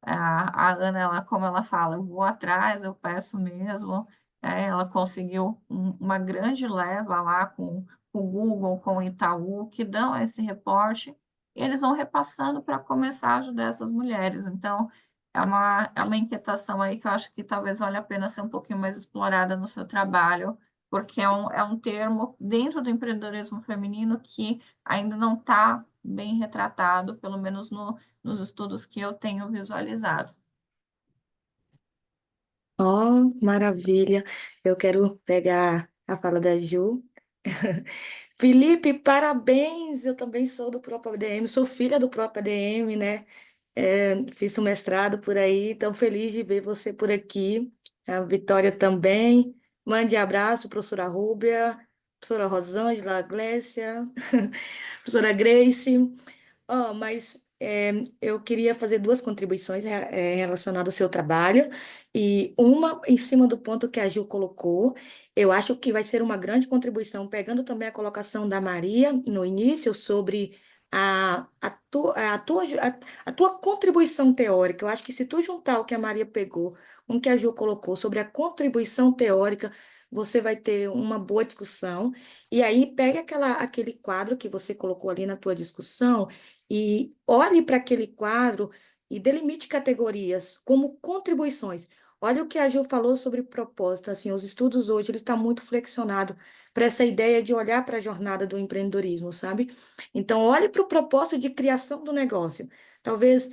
A Ana, ela, como ela fala, eu vou atrás, eu peço mesmo. Ela conseguiu uma grande leva lá com o Google, com o Itaú, que dão esse reporte, e eles vão repassando para começar a ajudar essas mulheres. Então, é uma inquietação aí que eu acho que talvez valha a pena ser um pouquinho mais explorada no seu trabalho, porque é um termo dentro do empreendedorismo feminino que ainda não está bem retratado, pelo menos nos estudos que eu tenho visualizado. Oh, maravilha. Eu quero pegar a fala da Ju. Felipe, parabéns! Eu também sou do próprio ADM, sou filha do próprio ADM, né? Fiz um mestrado por aí, tão feliz de ver você por aqui. A Vitória também. Mande abraço, professora Rúbia, professora Rosângela, Glécia, professora Grace. Mas eu queria fazer duas contribuições relacionadas ao seu trabalho, e uma em cima do ponto que a Gil colocou. Eu acho que vai ser uma grande contribuição, pegando também a colocação da Maria no início sobre a tua contribuição teórica. Eu acho que se tu juntar o que a Maria pegou, com o que a Gil colocou sobre a contribuição teórica, você vai ter uma boa discussão. E aí, pega aquele quadro que você colocou ali na tua discussão e olhe para aquele quadro e delimite categorias como contribuições. Olha o que a Gil falou sobre propósito. Assim, os estudos hoje ele está muito flexionado para essa ideia de olhar para a jornada do empreendedorismo, sabe? Então, olhe para o propósito de criação do negócio. Talvez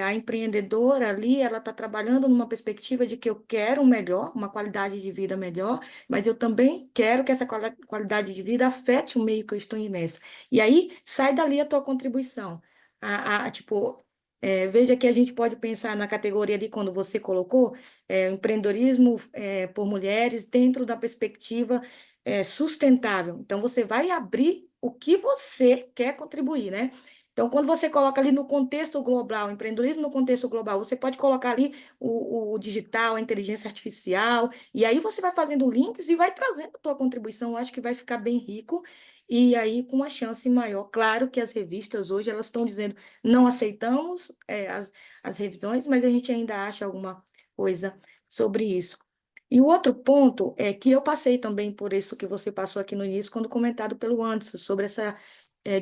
a empreendedora ali, ela está trabalhando numa perspectiva de que eu quero um melhor, uma qualidade de vida melhor, mas eu também quero que essa qualidade de vida afete o meio que eu estou imerso. E aí, sai dali a tua contribuição. Tipo, veja que a gente pode pensar na categoria ali, quando você colocou, empreendedorismo por mulheres dentro da perspectiva sustentável. Então, você vai abrir o que você quer contribuir, né? Então, quando você coloca ali no contexto global, empreendedorismo no contexto global, você pode colocar ali o digital, a inteligência artificial, e aí você vai fazendo links e vai trazendo a tua contribuição. Eu acho que vai ficar bem rico e aí com uma chance maior. Claro que as revistas hoje elas estão dizendo não aceitamos as revisões, mas a gente ainda acha alguma coisa sobre isso. E o outro ponto é que eu passei também por isso que você passou aqui no início, quando comentado pelo Anderson, sobre essa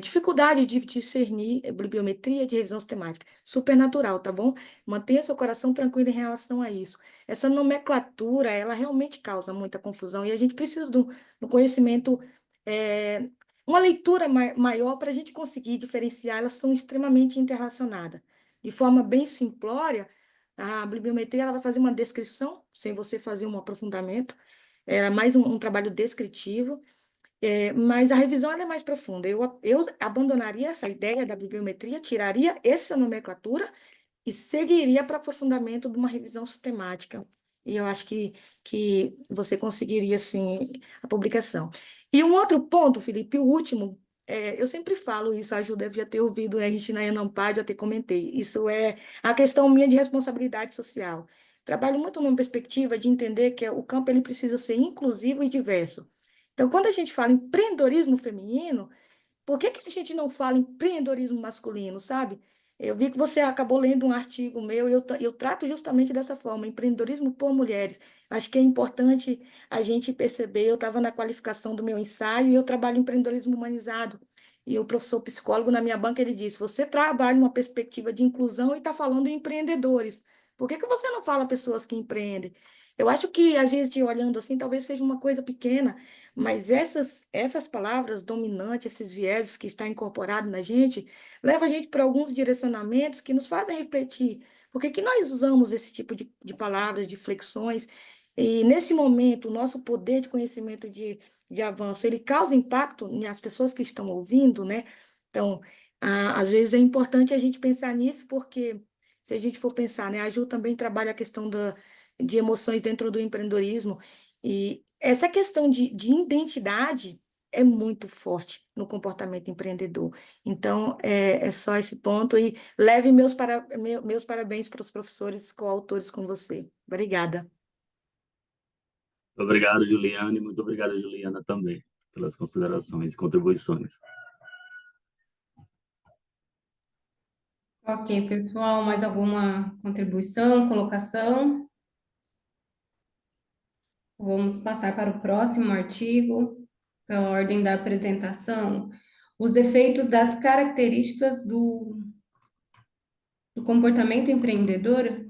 dificuldade de discernir bibliometria de revisão sistemática. Super natural, tá bom? Mantenha seu coração tranquilo em relação a isso. Essa nomenclatura, ela realmente causa muita confusão e a gente precisa do conhecimento, é, uma leitura maior para a gente conseguir diferenciar, elas são extremamente interrelacionadas. De forma bem simplória, a bibliometria ela vai fazer uma descrição, sem você fazer um aprofundamento, é mais um trabalho descritivo, mas a revisão ela é mais profunda. Eu abandonaria essa ideia da bibliometria, tiraria essa nomenclatura e seguiria para aprofundamento de uma revisão sistemática. E eu acho que você conseguiria, sim, a publicação. E um outro ponto, Felipe, o último, eu sempre falo isso, a Ju devia ter ouvido, né, a gente na Enampar, já ter comentei. Isso é a questão minha de responsabilidade social. Trabalho muito numa perspectiva de entender que o campo ele precisa ser inclusivo e diverso. Então, quando a gente fala em empreendedorismo feminino, por que a gente não fala em empreendedorismo masculino, sabe? Eu vi que você acabou lendo um artigo meu e eu trato justamente dessa forma, empreendedorismo por mulheres. Acho que é importante a gente perceber, eu estava na qualificação do meu ensaio e eu trabalho em empreendedorismo humanizado. E o professor psicólogo na minha banca, ele disse, você trabalha uma perspectiva de inclusão e está falando em empreendedores. Por que você não fala pessoas que empreendem? Eu acho que, às vezes, olhando assim, talvez seja uma coisa pequena, mas essas palavras dominantes, esses vieses que está incorporado na gente, leva a gente para alguns direcionamentos que nos fazem refletir. Por que que nós usamos esse tipo de palavras, de flexões? E, nesse momento, o nosso poder de conhecimento de avanço, ele causa impacto nas pessoas que estão ouvindo, né? Então, Às vezes é importante a gente pensar nisso, porque se a gente for pensar, né, a Ju também trabalha a questão de emoções dentro do empreendedorismo, e essa questão de identidade é muito forte no comportamento empreendedor. Então, é só esse ponto, e leve meus parabéns para os professores coautores com você. Obrigada. Obrigado, Juliane, muito obrigado, Juliana, também, pelas considerações e contribuições. Ok, pessoal, mais alguma contribuição, colocação? Vamos passar para o próximo artigo, pela ordem da apresentação. Os efeitos das características do comportamento empreendedor,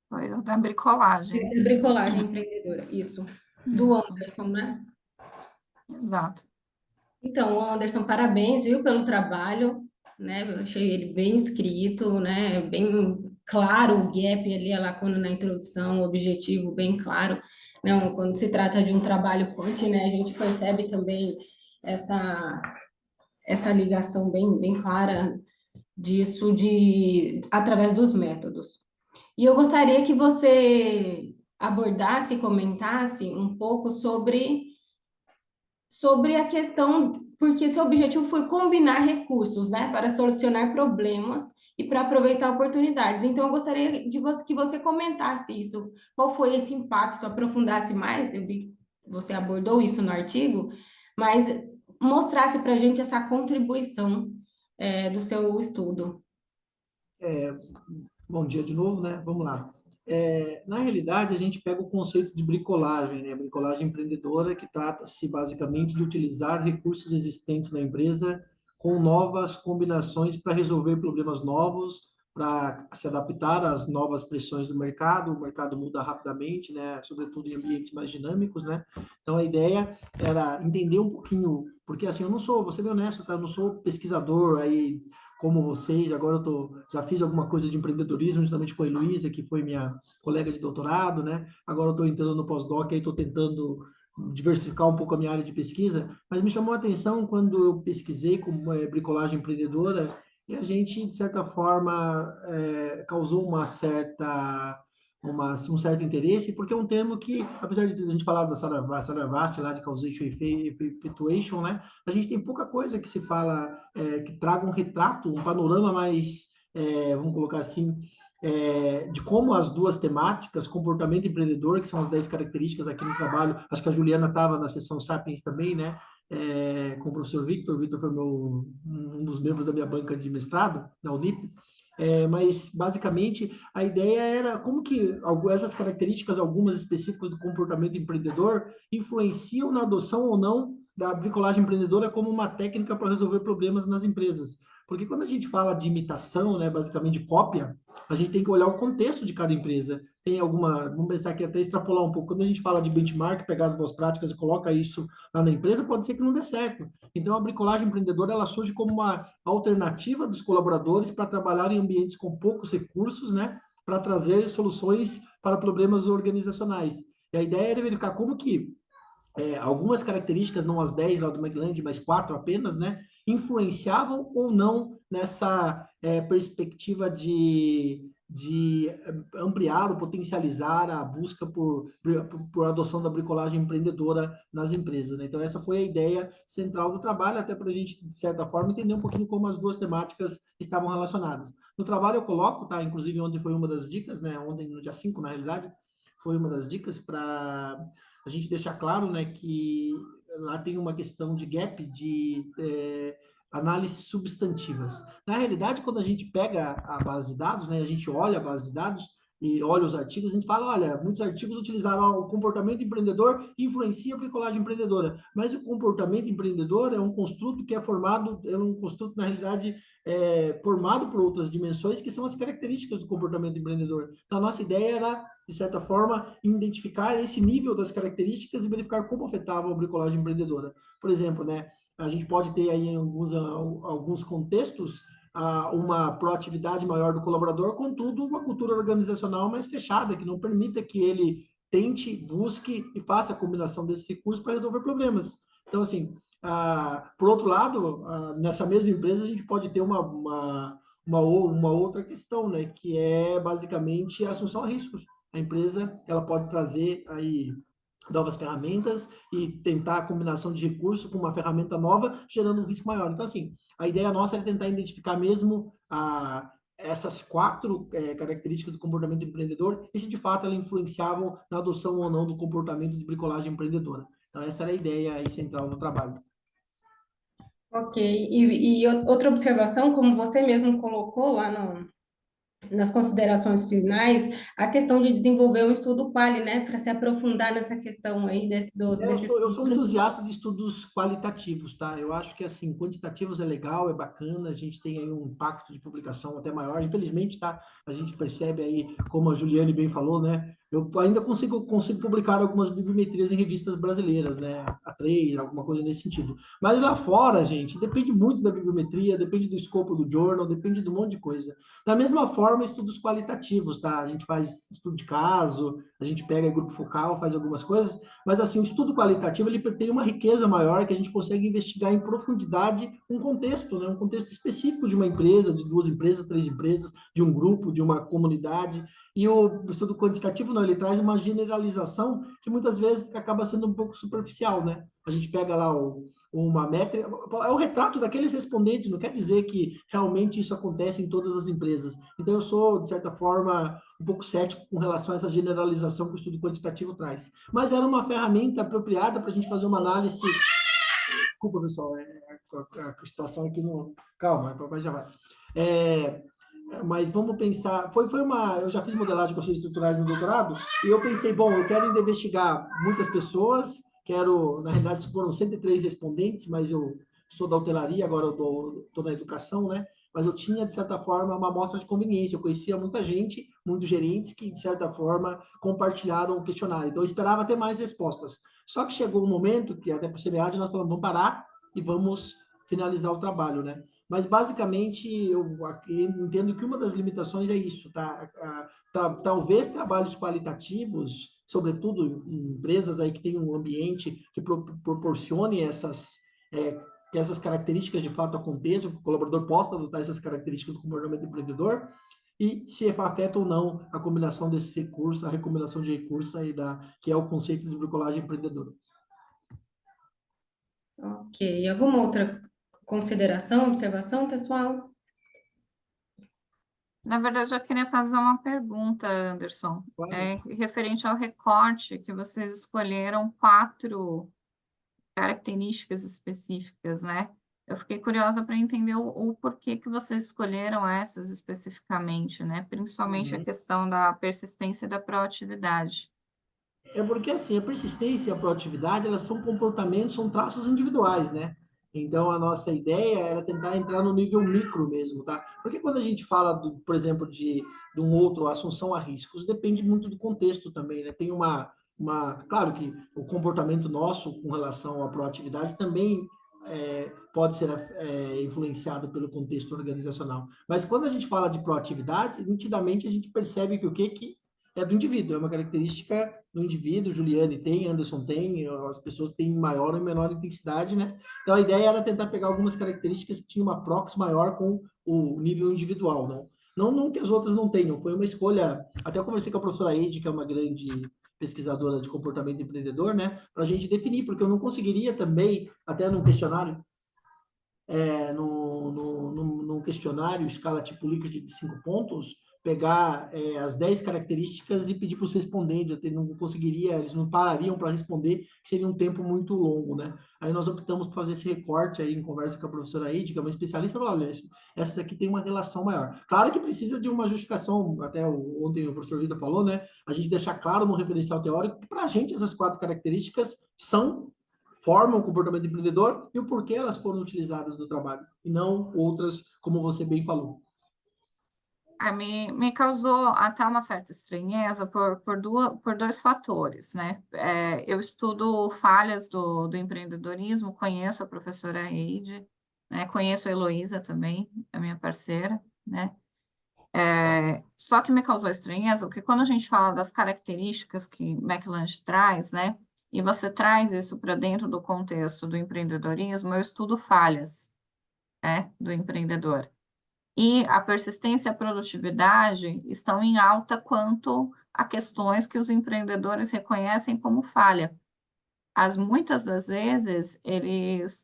Foi o da bricolagem. da bricolagem empreendedora, isso, do Isso, Anderson, né? exato. Então, Anderson, parabéns, viu, pelo trabalho, né? Eu achei ele bem escrito, né? Bem claro o gap ali, lá quando na introdução, o objetivo bem claro. Não, quando se trata de um trabalho coach, né? A gente percebe também essa essa ligação bem clara disso através dos métodos. E eu gostaria que você abordasse e comentasse um pouco sobre a questão, porque seu objetivo foi combinar recursos, né, para solucionar problemas e para aproveitar oportunidades. Então, eu gostaria que você comentasse isso. Qual foi esse impacto? Aprofundasse mais? Eu vi que você abordou isso no artigo, mas mostrasse para a gente essa contribuição do seu estudo. Bom dia de novo, né? Vamos lá. Na realidade, a gente pega o conceito de bricolagem, né? Bricolagem empreendedora, que trata-se basicamente de utilizar recursos existentes na empresa com novas combinações para resolver problemas novos, para se adaptar às novas pressões do mercado. O mercado muda rapidamente, né? Sobretudo em ambientes mais dinâmicos, né? Então, a ideia era entender um pouquinho, porque assim, eu não sou, vou ser bem honesto, tá? Eu não sou pesquisador aí como vocês, agora já fiz alguma coisa de empreendedorismo, justamente com a Heloísa, que foi minha colega de doutorado, né? Agora eu estou entrando no pós-doc, aí estou tentando diversificar um pouco a minha área de pesquisa, mas me chamou a atenção quando eu pesquisei como bricolagem empreendedora, e a gente, de certa forma, causou um certo interesse, porque é um termo que, apesar de a gente falar da Saravasti, lá de causation e effectuation, né, a gente tem pouca coisa que se fala, que traga um retrato, um panorama mais, vamos colocar assim, de como as duas temáticas, comportamento empreendedor, que são as 10 características aqui no trabalho, acho que a Juliana estava na sessão Sapiens também, né, com o professor Victor. O Victor foi um dos membros da minha banca de mestrado, da Unip. Mas, basicamente, a ideia era como que essas características, algumas específicas do comportamento empreendedor, influenciam na adoção ou não da bricolagem empreendedora como uma técnica para resolver problemas nas empresas. Porque quando a gente fala de imitação, né, basicamente de cópia, a gente tem que olhar o contexto de cada empresa. Tem vamos pensar aqui, até extrapolar um pouco, quando a gente fala de benchmark, pegar as boas práticas e coloca isso lá na empresa, pode ser que não dê certo. Então, a bricolagem empreendedora, ela surge como uma alternativa dos colaboradores para trabalhar em ambientes com poucos recursos, né, para trazer soluções para problemas organizacionais. E a ideia era verificar como que algumas características, não as 10 lá do McLand, mas 4 apenas, né, influenciavam ou não nessa perspectiva de ampliar ou potencializar a busca por adoção da bricolagem empreendedora nas empresas, né? Então, essa foi a ideia central do trabalho, até para a gente, de certa forma, entender um pouquinho como as duas temáticas estavam relacionadas. No trabalho eu coloco, tá? Inclusive, ontem foi uma das dicas, né? Ontem, no dia 5, na realidade, foi uma das dicas para a gente deixar claro, né, que lá tem uma questão de gap de análises substantivas. Na realidade, quando a gente pega a base de dados, né, a gente olha a base de dados e olha os artigos, a gente fala, olha, muitos artigos utilizaram o comportamento empreendedor e influencia a bricolagem empreendedora, mas o comportamento empreendedor é um construto que é um construto, na realidade, formado por outras dimensões, que são as características do comportamento empreendedor. Então, a nossa ideia era, de certa forma, identificar esse nível das características e verificar como afetava a bricolagem empreendedora. Por exemplo, né, a gente pode ter aí em alguns contextos uma proatividade maior do colaborador, contudo, uma cultura organizacional mais fechada, que não permita que ele tente, busque e faça a combinação desses recursos para resolver problemas. Então, assim, Por outro lado, nessa mesma empresa, a gente pode ter uma outra questão, né, que é basicamente a assunção a riscos. A empresa ela pode trazer aí novas ferramentas e tentar a combinação de recursos com uma ferramenta nova, gerando um risco maior. Então, assim, a ideia nossa é tentar identificar mesmo essas 4 características do comportamento empreendedor e se de fato elas influenciavam na adoção ou não do comportamento de bricolagem empreendedora. Então, essa era a ideia aí central do trabalho. Ok. E outra observação, como você mesmo colocou lá nas considerações finais, a questão de desenvolver um estudo quali, né, para se aprofundar nessa questão aí desse Eu sou estudo. entusiasta de estudos qualitativos, tá? Eu acho que, assim, quantitativos é legal, é bacana, a gente tem aí um impacto de publicação até maior. Infelizmente, tá? A gente percebe aí, como a Juliane bem falou, né? Eu ainda consigo publicar algumas bibliometrias em revistas brasileiras, né? A3, alguma coisa nesse sentido. Mas lá fora, gente, depende muito da bibliometria, depende do escopo do journal, depende de um monte de coisa. Da mesma forma, estudos qualitativos, tá? A gente faz estudo de caso, a gente pega grupo focal, faz algumas coisas, mas assim, o estudo qualitativo ele tem uma riqueza maior que a gente consegue investigar em profundidade um contexto, né? Um contexto específico de uma empresa, de 2 empresas, 3 empresas, de um grupo, de uma comunidade. E o estudo quantitativo, não, ele traz uma generalização que muitas vezes acaba sendo um pouco superficial, né? A gente pega lá uma métrica, é o retrato daqueles respondentes, não quer dizer que realmente isso acontece em todas as empresas. Então, eu sou, de certa forma, um pouco cético com relação a essa generalização que o estudo quantitativo traz. Mas era uma ferramenta apropriada para a gente fazer uma análise. Desculpa, pessoal, a situação aqui no. Calma, o papai já vai. Mas vamos pensar. Eu já fiz modelagem de conceitos estruturais no doutorado, e eu pensei, bom, eu quero ainda investigar muitas pessoas, na realidade, foram 103 respondentes, mas eu sou da hotelaria, agora eu estou na educação, né? Mas eu tinha, de certa forma, uma amostra de conveniência. Eu conhecia muita gente, muitos gerentes que, de certa forma, compartilharam o questionário. Então, eu esperava ter mais respostas. Só que chegou um momento que, até para o CBAD, nós falamos, vamos parar e vamos finalizar o trabalho, né? Mas, basicamente, eu entendo que uma das limitações é isso, tá? Talvez trabalhos qualitativos, sobretudo em empresas aí que têm um ambiente que proporcione que essas características de fato aconteçam, que o colaborador possa adotar essas características do comportamento empreendedor, e se afeta ou não a combinação desses recursos, a recombinação de recursos aí que é o conceito de bricolagem empreendedora. Ok. Alguma outra consideração, observação, pessoal? Na verdade, eu queria fazer uma pergunta, Anderson, Claro. referente ao recorte que vocês escolheram 4 características específicas, né? Eu fiquei curiosa para entender o porquê que vocês escolheram essas especificamente, né? Principalmente a questão da persistência e da proatividade. É porque, assim, a persistência e a proatividade, elas são comportamentos, são traços individuais, né? Então, a nossa ideia era tentar entrar no nível micro mesmo, tá? Porque quando a gente fala, por exemplo, de um outro, assunção a riscos, depende muito do contexto também, né? Tem claro que o comportamento nosso com relação à proatividade também pode ser influenciado pelo contexto organizacional. Mas quando a gente fala de proatividade, nitidamente a gente percebe que o que é do indivíduo, é uma característica do indivíduo, Juliane tem, Anderson tem, as pessoas têm maior ou menor intensidade, né? Então a ideia era tentar pegar algumas características que tinham uma prox maior com o nível individual, não? Não que as outras não tenham, foi uma escolha, até eu conversei com a professora Eide, que é uma grande pesquisadora de comportamento empreendedor, né, para a gente definir, porque eu não conseguiria também, até num questionário, num questionário, escala tipo Likert de 5 pontos, pegar as 10 características e pedir para os respondentes, não conseguiria, eles não parariam para responder, que seria um tempo muito longo, né? Aí nós optamos por fazer esse recorte aí em conversa com a professora Eide, que é uma especialista, falou, olha, essa aqui tem uma relação maior. Claro que precisa de uma justificação, até ontem o professor Vitor falou, né? A gente deixar claro no referencial teórico que para a gente essas 4 características formam o comportamento empreendedor e o porquê elas foram utilizadas no trabalho, e não outras, como você bem falou. Me causou até uma certa estranheza por 2 fatores, né? Eu estudo falhas do empreendedorismo, conheço a professora Eide, né? Conheço a Heloísa também, a minha parceira, né? Só que me causou estranheza, porque quando a gente fala das características que McLange traz, né? e você traz isso para dentro do contexto do empreendedorismo, eu estudo falhas, né, do empreendedor. E a persistência e a produtividade estão em alta quanto a questões que os empreendedores reconhecem como falha. Muitas das vezes, eles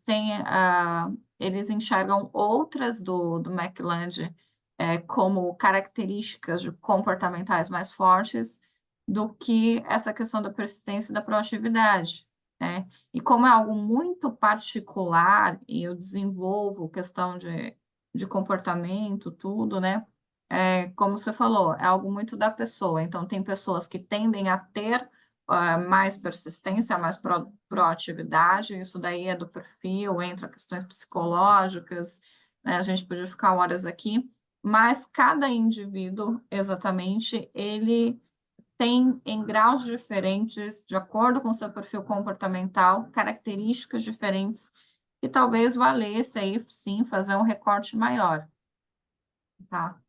enxergam outras do McLand como características comportamentais mais fortes do que essa questão da persistência e da proatividade, né? E como é algo muito particular, e eu desenvolvo questão de comportamento, tudo, né? Como você falou, é algo muito da pessoa. Então, tem pessoas que tendem a ter mais persistência, mais proatividade, isso daí é do perfil, entra questões psicológicas, né? A gente podia ficar horas aqui, mas cada indivíduo, exatamente, ele tem em graus diferentes, de acordo com o seu perfil comportamental, características diferentes, e talvez valesse aí, sim, fazer um recorte maior, tá?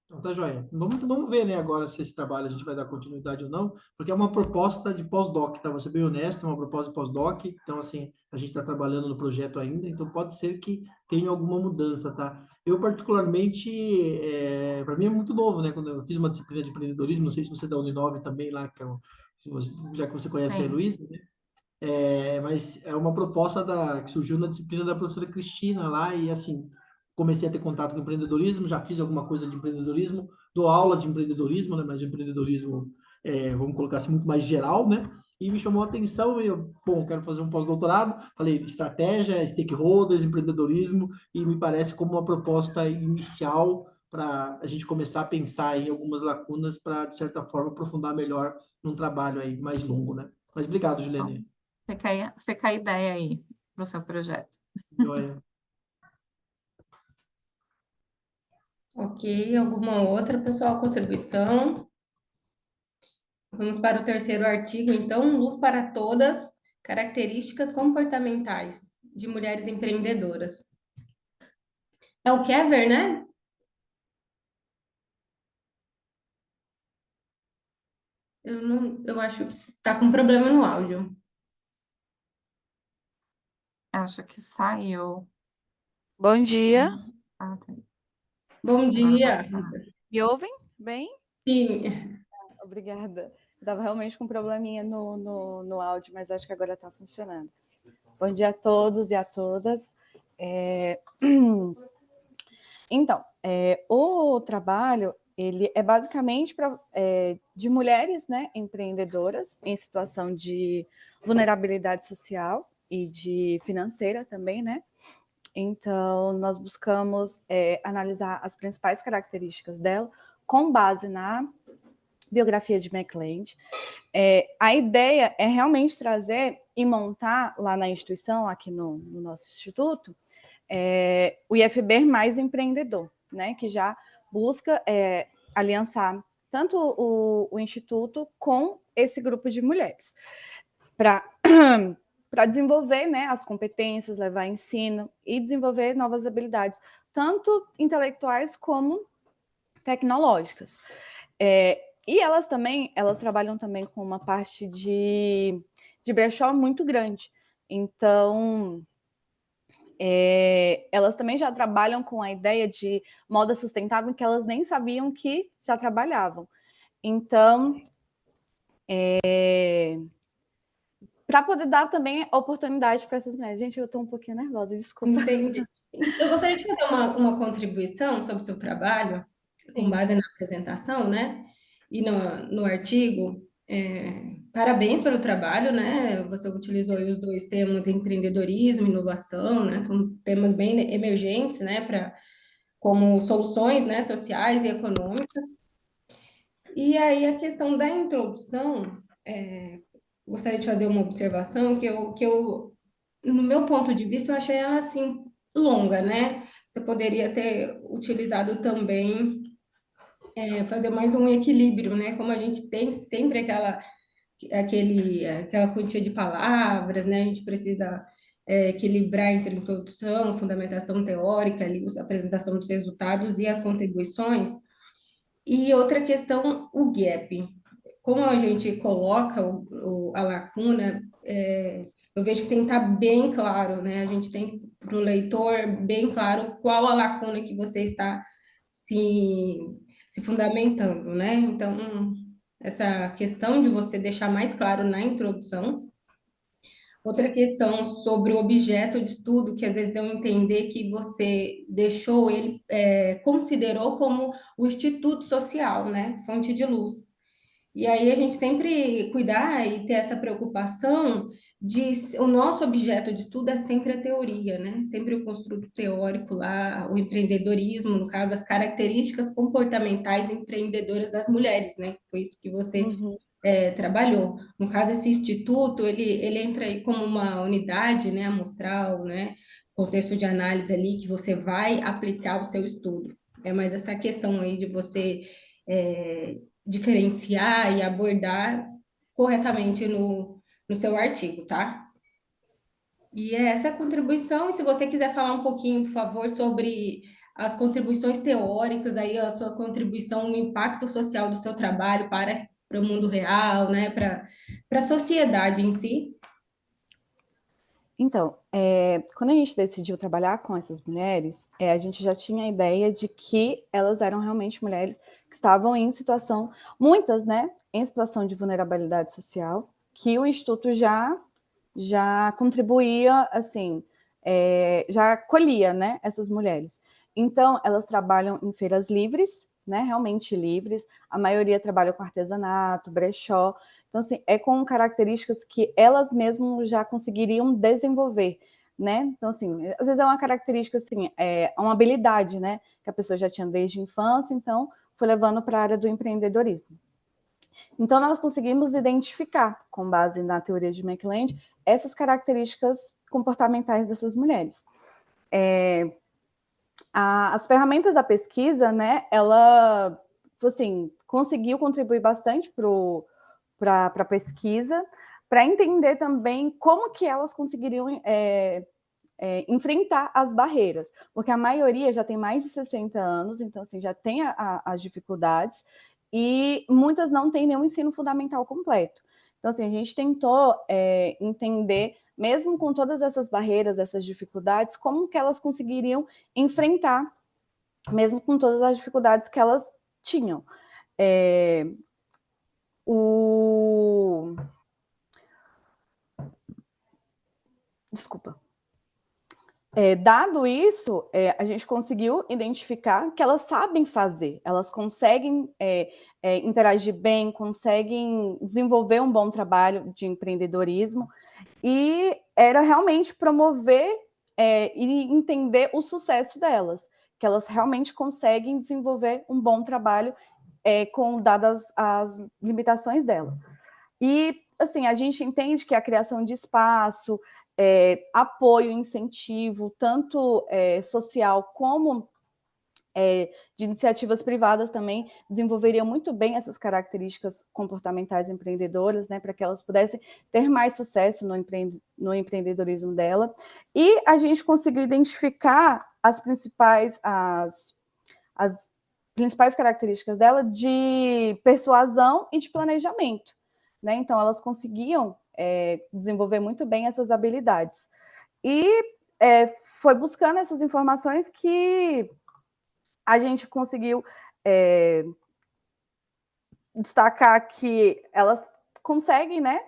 Então, tá joia. Vamos ver, né, agora se esse trabalho a gente vai dar continuidade ou não, porque é uma proposta de pós-doc, tá? Vou ser bem honesto, é uma proposta de pós-doc, então, assim, a gente está trabalhando no projeto ainda, então pode ser que tenha alguma mudança, tá? Eu, particularmente, para mim é muito novo, né? Quando eu fiz uma disciplina de empreendedorismo, não sei se você é da Uninove também lá, já que você conhece a Sim. Heloísa, né? Mas é uma proposta que surgiu na disciplina da professora Cristina lá, e assim, comecei a ter contato com empreendedorismo, já fiz alguma coisa de empreendedorismo, dou aula de empreendedorismo, né, mas de empreendedorismo, vamos colocar assim, muito mais geral, né, e me chamou a atenção, e eu, bom, quero fazer um pós-doutorado, falei estratégia, stakeholders, empreendedorismo, e me parece como uma proposta inicial para a gente começar a pensar em algumas lacunas para, de certa forma, aprofundar melhor num trabalho aí mais longo, né. Mas obrigado, Juliane. Fica a ideia aí para o seu projeto. Joia. Ok, alguma outra, pessoal, contribuição? Vamos para o terceiro artigo, então, luz para todas, características comportamentais de mulheres empreendedoras. É o Kever, né? Eu acho que está com problema no áudio. Acho que saiu. Bom dia, Ah, tá. Bom Agora dia. pode falar. me ouvem bem? Sim. Obrigada. Estava realmente com um probleminha no áudio, mas acho que agora está funcionando. Bom dia a todos e a todas. Então, o trabalho ele é basicamente de mulheres, né, empreendedoras em situação de vulnerabilidade social e de financeira também, né? Então, nós buscamos analisar as principais características dela com base na biografia de McLand. A ideia é realmente trazer e montar lá na instituição, aqui no nosso instituto, o IFB mais empreendedor, né, que já busca aliançar tanto o instituto com esse grupo de mulheres, para desenvolver, né, as competências, levar ensino e desenvolver novas habilidades, tanto intelectuais como tecnológicas. E elas trabalham também com uma parte de brechó muito grande. Então, elas também já trabalham com a ideia de moda sustentável que elas nem sabiam que já trabalhavam. Então, para poder dar também oportunidade para essas mulheres. Gente, eu estou um pouquinho nervosa, desculpa. Entendi. Eu gostaria de fazer uma contribuição sobre o seu trabalho, com base na apresentação, né? E no artigo. Parabéns pelo trabalho, né? Você utilizou aí os dois termos empreendedorismo, inovação, né? São temas bem emergentes, né? Como soluções, né? Sociais e econômicas. E aí a questão da introdução, gostaria de fazer uma observação no meu ponto de vista, eu achei ela assim longa, né? Você poderia ter utilizado também fazer mais um equilíbrio, né? Como a gente tem sempre aquela quantia de palavras, né? A gente precisa equilibrar entre introdução, fundamentação teórica, ali, a apresentação dos resultados e as contribuições. E outra questão, o gap. como a gente coloca a lacuna, eu vejo que tem que estar bem claro, né? A gente tem para o leitor bem claro qual a lacuna que você está se fundamentando, né? Então, essa questão de você deixar mais claro na introdução. Outra questão sobre o objeto de estudo, que às vezes deu a entender que você deixou ele, considerou como o instituto social, né? Fonte de luz. E aí a gente sempre cuidar e ter essa preocupação o nosso objeto de estudo é sempre a teoria, né? Sempre o construto teórico lá, o empreendedorismo, no caso, as características comportamentais empreendedoras das mulheres, né? Foi isso que você Uhum. trabalhou. No caso, esse instituto, ele entra aí como uma unidade, né, amostral, né, contexto de análise ali que você vai aplicar o seu estudo. Mas essa questão aí de você diferenciar e abordar corretamente no seu artigo, tá? E é essa contribuição, e se você quiser falar um pouquinho, por favor, sobre as contribuições teóricas, aí a sua contribuição no impacto social do seu trabalho para o mundo real, né, para a sociedade em si. Então, quando a gente decidiu trabalhar com essas mulheres, a gente já tinha a ideia de que elas eram realmente mulheres que estavam em situação, muitas, né, em situação de vulnerabilidade social, que o Instituto já contribuía, assim, já acolhia, né, essas mulheres. Então, elas trabalham em feiras livres, né, realmente livres, a maioria trabalha com artesanato, brechó, então, assim, com características que elas mesmas já conseguiriam desenvolver, né? Então, assim, às vezes é uma característica, assim, uma habilidade, né, que a pessoa já tinha desde a infância, então foi levando para a área do empreendedorismo. Então, nós conseguimos identificar, com base na teoria de McLeod, essas características comportamentais dessas mulheres. As ferramentas da pesquisa, né, ela, assim, conseguiu contribuir bastante para a pesquisa, para entender também como que elas conseguiriam enfrentar as barreiras, porque a maioria já tem mais de 60 anos, então, assim, já tem as dificuldades, e muitas não têm nenhum ensino fundamental completo. Então, assim, a gente tentou entender, mesmo com todas essas barreiras, essas dificuldades, como que elas conseguiriam enfrentar, mesmo com todas as dificuldades que elas tinham. Desculpa. Dado isso, a gente conseguiu identificar que elas sabem fazer, elas conseguem interagir bem, conseguem desenvolver um bom trabalho de empreendedorismo, e era realmente promover e entender o sucesso delas, que elas realmente conseguem desenvolver um bom trabalho dadas as limitações dela. E, assim, a gente entende que a criação de espaço, apoio, incentivo, tanto social como de iniciativas privadas também, desenvolveriam muito bem essas características comportamentais empreendedoras, né, para que elas pudessem ter mais sucesso no empreendedorismo dela. E a gente conseguiu identificar as principais características dela de persuasão e de planejamento, né? Então, elas conseguiam desenvolver muito bem essas habilidades. E foi buscando essas informações que a gente conseguiu destacar que elas conseguem, né,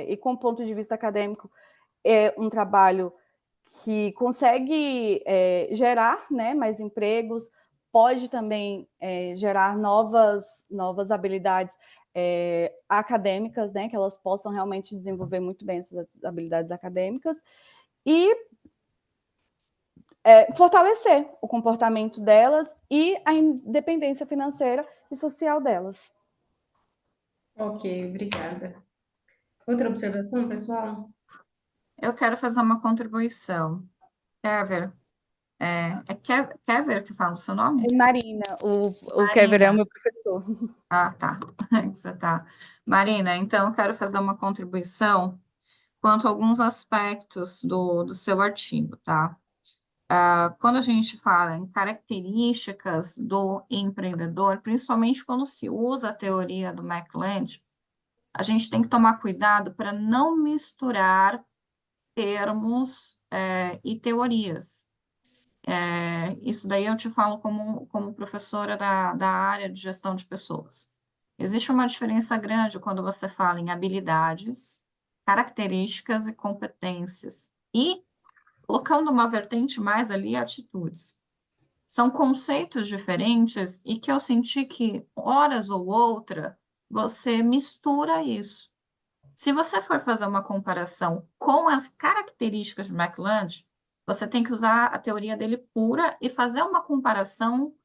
e com o ponto de vista acadêmico, um trabalho que consegue gerar, né, mais empregos, pode também gerar novas habilidades acadêmicas, né, que elas possam realmente desenvolver muito bem essas habilidades acadêmicas, e fortalecer o comportamento delas e a independência financeira e social delas. Ok, obrigada. Outra observação, pessoal? Eu quero fazer uma contribuição. Kever, Kever que fala o seu nome? Marina, o Kever é o meu professor. Ah, tá. Você tá. Marina, então eu quero fazer uma contribuição quanto a alguns aspectos do seu artigo, tá? Quando a gente fala em características do empreendedor, principalmente quando se usa a teoria do McLand, a gente tem que tomar cuidado para não misturar termos e teorias. Isso daí eu te falo como professora da área de gestão de pessoas. Existe uma diferença grande quando você fala em habilidades, características e competências, e colocando uma vertente mais ali, atitudes. São conceitos diferentes e que eu senti que, horas ou outra, você mistura isso. Se você for fazer uma comparação com as características de McLand, você tem que usar a teoria dele pura e fazer uma comparação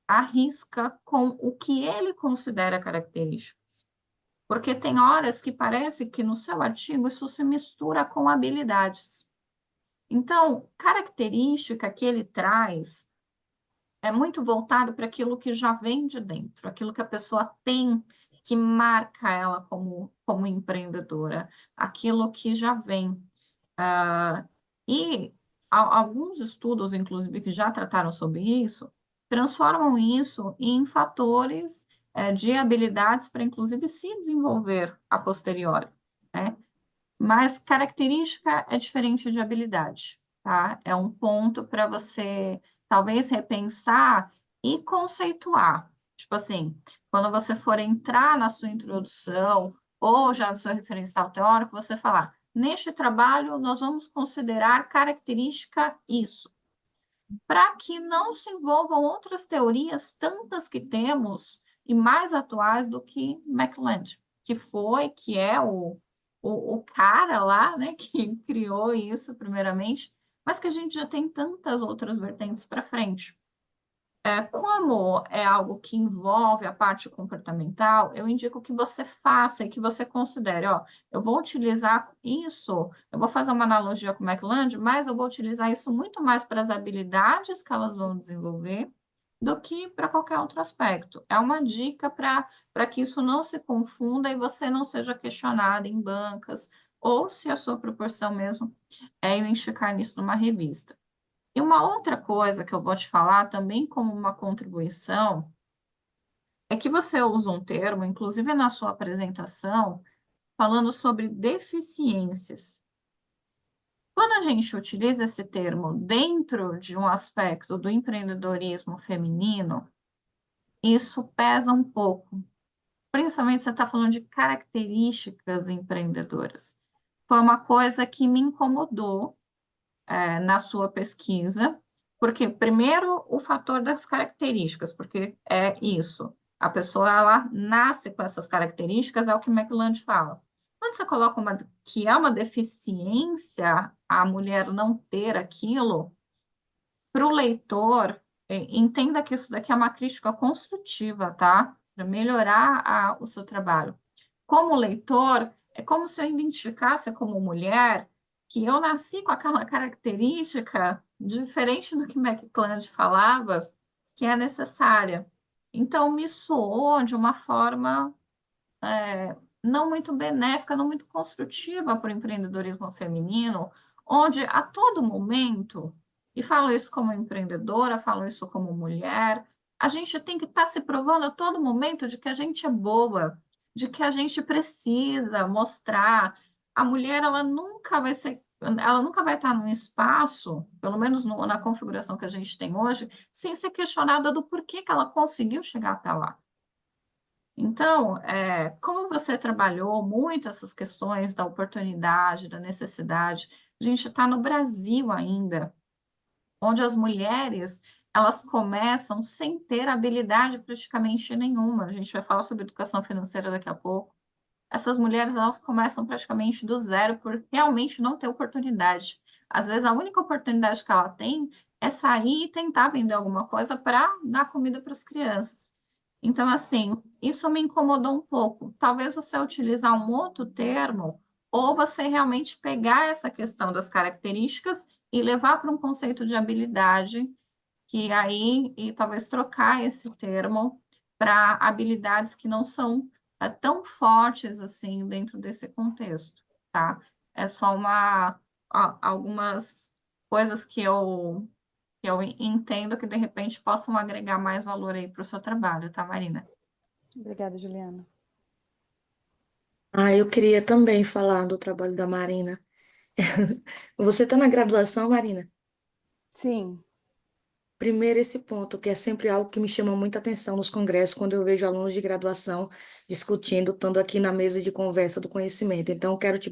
à risca com o que ele considera características. Porque tem horas que parece que no seu artigo isso se mistura com habilidades. Então, característica que ele traz é muito voltado para aquilo que já vem de dentro, aquilo que a pessoa tem que marca ela como empreendedora, aquilo que já vem. E alguns estudos, inclusive, que já trataram sobre isso, transformam isso em fatores de habilidades para, inclusive, se desenvolver a posteriori, né? Mas característica é diferente de habilidade, tá? É um ponto para você, talvez, repensar e conceituar. Tipo assim, quando você for entrar na sua introdução ou já no seu referencial teórico, você falar, neste trabalho, nós vamos considerar característica isso, para que não se envolvam outras teorias, tantas que temos, e mais atuais do que McLand, que é o cara lá, né, que criou isso primeiramente, mas que a gente já tem tantas outras vertentes para frente. Como é algo que envolve a parte comportamental, eu indico que você faça e que você considere, ó, eu vou utilizar isso, eu vou fazer uma analogia com o McLand, mas eu vou utilizar isso muito mais para as habilidades que elas vão desenvolver do que para qualquer outro aspecto. É uma dica para que isso não se confunda e você não seja questionado em bancas, ou se a sua proporção mesmo é identificar nisso numa revista. E uma outra coisa que eu vou te falar também como uma contribuição é que você usa um termo, inclusive na sua apresentação, falando sobre deficiências. Quando a gente utiliza esse termo dentro de um aspecto do empreendedorismo feminino, isso pesa um pouco. Principalmente você está falando de características empreendedoras. Foi uma coisa que me incomodou na sua pesquisa, porque, primeiro, o fator das características, porque é isso, a pessoa, ela nasce com essas características, é o que McLand fala. Quando você coloca que é uma deficiência a mulher não ter aquilo, para o leitor, entenda que isso daqui é uma crítica construtiva, tá? Para melhorar o seu trabalho. Como leitor, é como se eu identificasse como mulher que eu nasci com aquela característica diferente do que McClelland falava, que é necessária. Então, me soou de uma forma não muito benéfica, não muito construtiva para o empreendedorismo feminino, onde a todo momento, e falo isso como empreendedora, falo isso como mulher, a gente tem que estar se provando a todo momento de que a gente é boa, de que a gente precisa mostrar. A mulher, ela nunca vai estar num espaço, pelo menos na configuração que a gente tem hoje, sem ser questionada do porquê que ela conseguiu chegar até lá. Então, como você trabalhou muito essas questões da oportunidade, da necessidade, a gente está no Brasil ainda, onde as mulheres elas começam sem ter habilidade praticamente nenhuma. A gente vai falar sobre educação financeira daqui a pouco. Essas mulheres elas começam praticamente do zero por realmente não ter oportunidade. Às vezes a única oportunidade que ela tem é sair e tentar vender alguma coisa para dar comida para as crianças. Então, assim, isso me incomodou um pouco. Talvez você utilizar um outro termo, ou você realmente pegar essa questão das características e levar para um conceito de habilidade, que aí, e talvez trocar esse termo para habilidades que não são tão fortes assim dentro desse contexto, tá? É só algumas coisas que eu que eu entendo que, de repente, possam agregar mais valor aí para o seu trabalho, tá, Marina? Obrigada, Juliana. Eu queria também falar do trabalho da Marina. Você está na graduação, Marina? Sim, Primeiro, esse ponto, que é sempre algo que me chama muita atenção nos congressos, quando eu vejo alunos de graduação discutindo, estando aqui na mesa de conversa do conhecimento. Então, eu quero te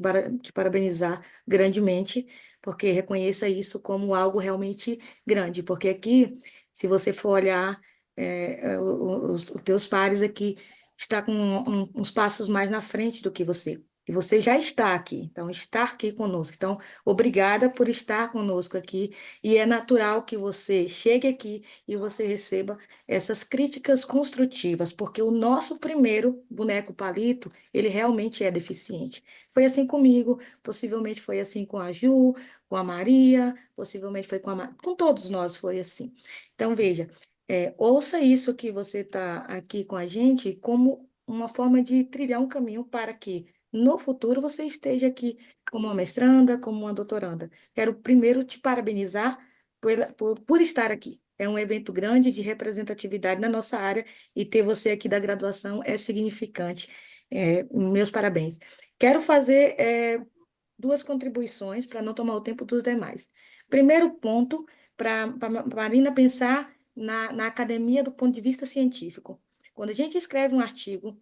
parabenizar grandemente, porque reconheça isso como algo realmente grande. Porque aqui, se você for olhar, os teus pares aqui está com uns passos mais na frente do que você. E você já está aqui, então, estar aqui conosco. Então, obrigada por estar conosco aqui. E é natural que você chegue aqui e você receba essas críticas construtivas, porque o nosso primeiro boneco palito, ele realmente é deficiente. Foi assim comigo, possivelmente foi assim com a Ju, com a Maria, possivelmente foi com todos nós foi assim. Então, veja, ouça isso que você está aqui com a gente como uma forma de trilhar um caminho para que no futuro você esteja aqui como uma mestranda, como uma doutoranda. Quero primeiro te parabenizar por estar aqui. É um evento grande de representatividade na nossa área e ter você aqui da graduação é significante. Meus parabéns. Quero fazer duas contribuições para não tomar o tempo dos demais. Primeiro ponto, para a Marina pensar na academia do ponto de vista científico. Quando a gente escreve um artigo,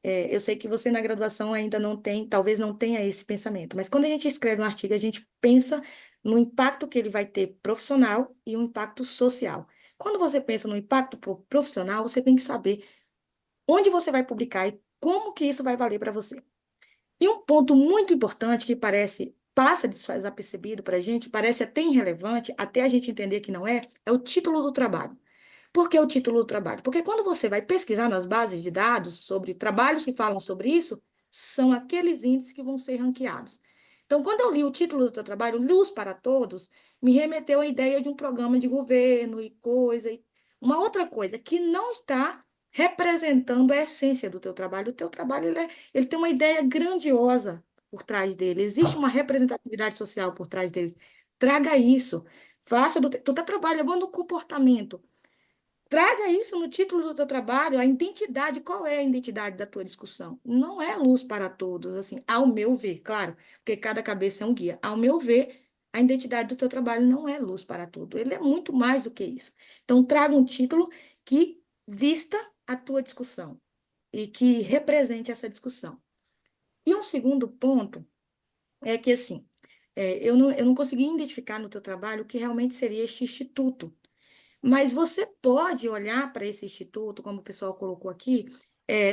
eu sei que você na graduação ainda não tem, talvez não tenha esse pensamento, mas quando a gente escreve um artigo, a gente pensa no impacto que ele vai ter profissional e um impacto social. Quando você pensa no impacto profissional, você tem que saber onde você vai publicar e como que isso vai valer para você. E um ponto muito importante que passa desapercebido para a gente, parece até irrelevante, até a gente entender que não é o título do trabalho. Por que o título do trabalho? Porque quando você vai pesquisar nas bases de dados sobre trabalhos que falam sobre isso, são aqueles índices que vão ser ranqueados. Então, quando eu li o título do teu trabalho, Luz para Todos, me remeteu à ideia de um programa de governo e coisa. Uma outra coisa que não está representando a essência do teu trabalho. O teu trabalho ele tem uma ideia grandiosa por trás dele. Existe uma representatividade social por trás dele. Traga isso. Tu está trabalhando no comportamento. Traga isso no título do teu trabalho, a identidade. Qual é a identidade da tua discussão? Não é luz para todos, assim, ao meu ver, claro, porque cada cabeça é um guia. Ao meu ver, a identidade do teu trabalho não é luz para tudo, ele é muito mais do que isso. Então, traga um título que vista a tua discussão e que represente essa discussão. E um segundo ponto é que, assim, eu não consegui identificar no teu trabalho o que realmente seria este instituto. Mas você pode olhar para esse instituto, como o pessoal colocou aqui,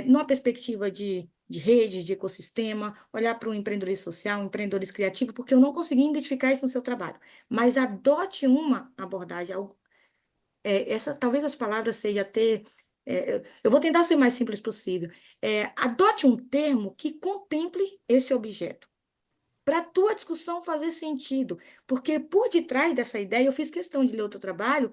numa perspectiva de rede, de ecossistema, olhar para o empreendedorismo social, um empreendedorismo criativo, porque eu não consegui identificar isso no seu trabalho. Mas adote uma abordagem, talvez as palavras sejam até. Eu vou tentar ser o mais simples possível. Adote um termo que contemple esse objeto para a tua discussão fazer sentido. Porque por detrás dessa ideia, eu fiz questão de ler outro trabalho,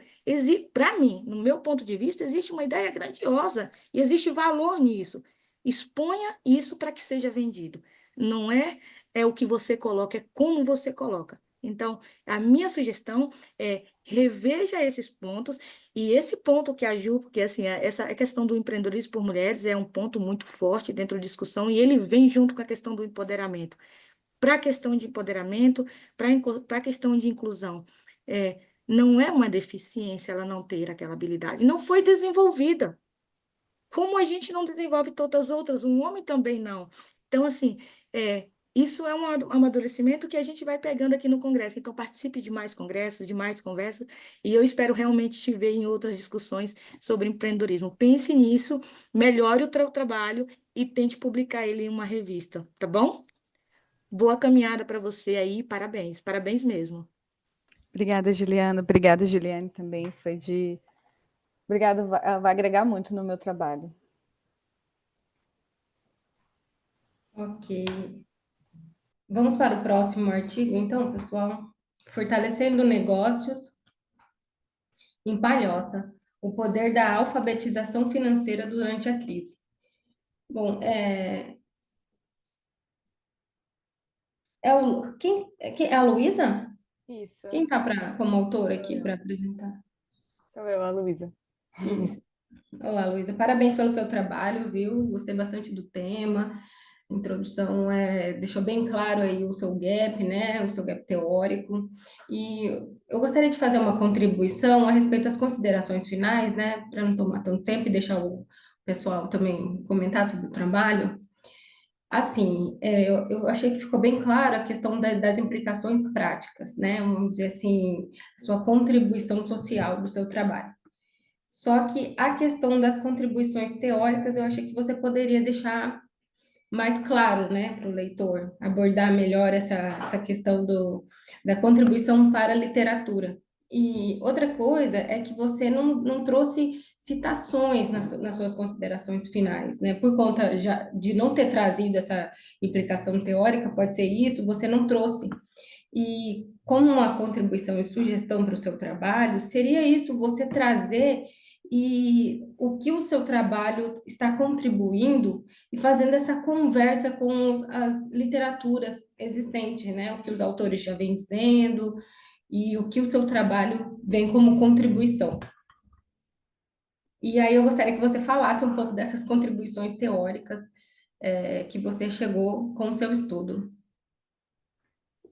para mim, no meu ponto de vista, existe uma ideia grandiosa e existe valor nisso. Exponha isso para que seja vendido. Não é o que você coloca, é como você coloca. Então, a minha sugestão é reveja esses pontos, e esse ponto que a Ju, porque assim, essa questão do empreendedorismo por mulheres é um ponto muito forte dentro da discussão, e ele vem junto com a questão do empoderamento para a questão de empoderamento, para a questão de inclusão. Não é uma deficiência ela não ter aquela habilidade. Não foi desenvolvida. Como a gente não desenvolve todas as outras, um homem também não. Então, assim, isso é um amadurecimento que a gente vai pegando aqui no Congresso. Então, participe de mais congressos, de mais conversas, e eu espero realmente te ver em outras discussões sobre empreendedorismo. Pense nisso, melhore o teu trabalho e tente publicar ele em uma revista, tá bom? Boa caminhada para você aí, parabéns, parabéns mesmo. Obrigada, Juliana. Obrigada, Juliane, também. Obrigada, vai agregar muito no meu trabalho. Ok. Vamos para o próximo artigo, então, pessoal. Fortalecendo negócios em Palhoça, o poder da alfabetização financeira durante a crise. Bom, é a Luísa? Isso, Quem está como autora aqui eu. para apresentar? Sou eu, a Luísa. Isso. Olá, Luísa. Parabéns pelo seu trabalho, viu? Gostei bastante do tema. A introdução deixou bem claro aí o seu gap, né? O seu gap teórico. E eu gostaria de fazer uma contribuição a respeito das considerações finais, né? Para não tomar tanto tempo e deixar o pessoal também comentar sobre o trabalho. Assim, eu achei que ficou bem claro a questão das implicações práticas, né? Vamos dizer assim, a sua contribuição social do seu trabalho. Só que a questão das contribuições teóricas, eu achei que você poderia deixar mais claro, né, para o leitor, abordar melhor essa questão da contribuição para a literatura. E outra coisa é que você não trouxe citações nas suas considerações finais, né? Por conta já de não ter trazido essa implicação teórica, pode ser isso, você não trouxe. E como uma contribuição e sugestão para o seu trabalho, seria isso, você trazer e o que o seu trabalho está contribuindo e fazendo essa conversa com as literaturas existentes, né? O que os autores já vêm dizendo e o que o seu trabalho vem como contribuição. E aí eu gostaria que você falasse um pouco dessas contribuições teóricas, que você chegou com o seu estudo.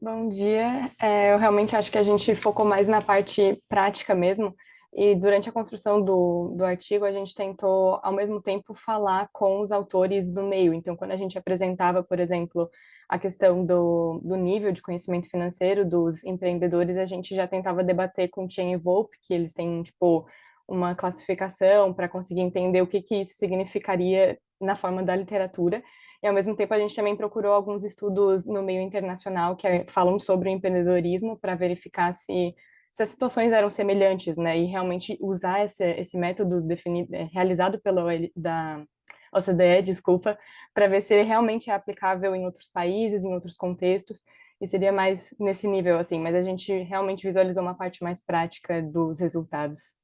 Bom dia. Eu realmente acho que a gente focou mais na parte prática mesmo, e durante a construção do artigo, a gente tentou, ao mesmo tempo, falar com os autores do meio. Então, quando a gente apresentava, por exemplo, a questão do nível de conhecimento financeiro dos empreendedores, a gente já tentava debater com o Chen e Volpe, que eles têm, tipo, uma classificação para conseguir entender o que que isso significaria na forma da literatura. E, ao mesmo tempo, a gente também procurou alguns estudos no meio internacional que falam sobre o empreendedorismo para verificar se as situações eram semelhantes, né? E realmente usar esse método definido, realizado pela da OCDE, desculpa, para ver se ele realmente é aplicável em outros países, em outros contextos. E seria mais nesse nível, assim. Mas a gente realmente visualizou uma parte mais prática dos resultados.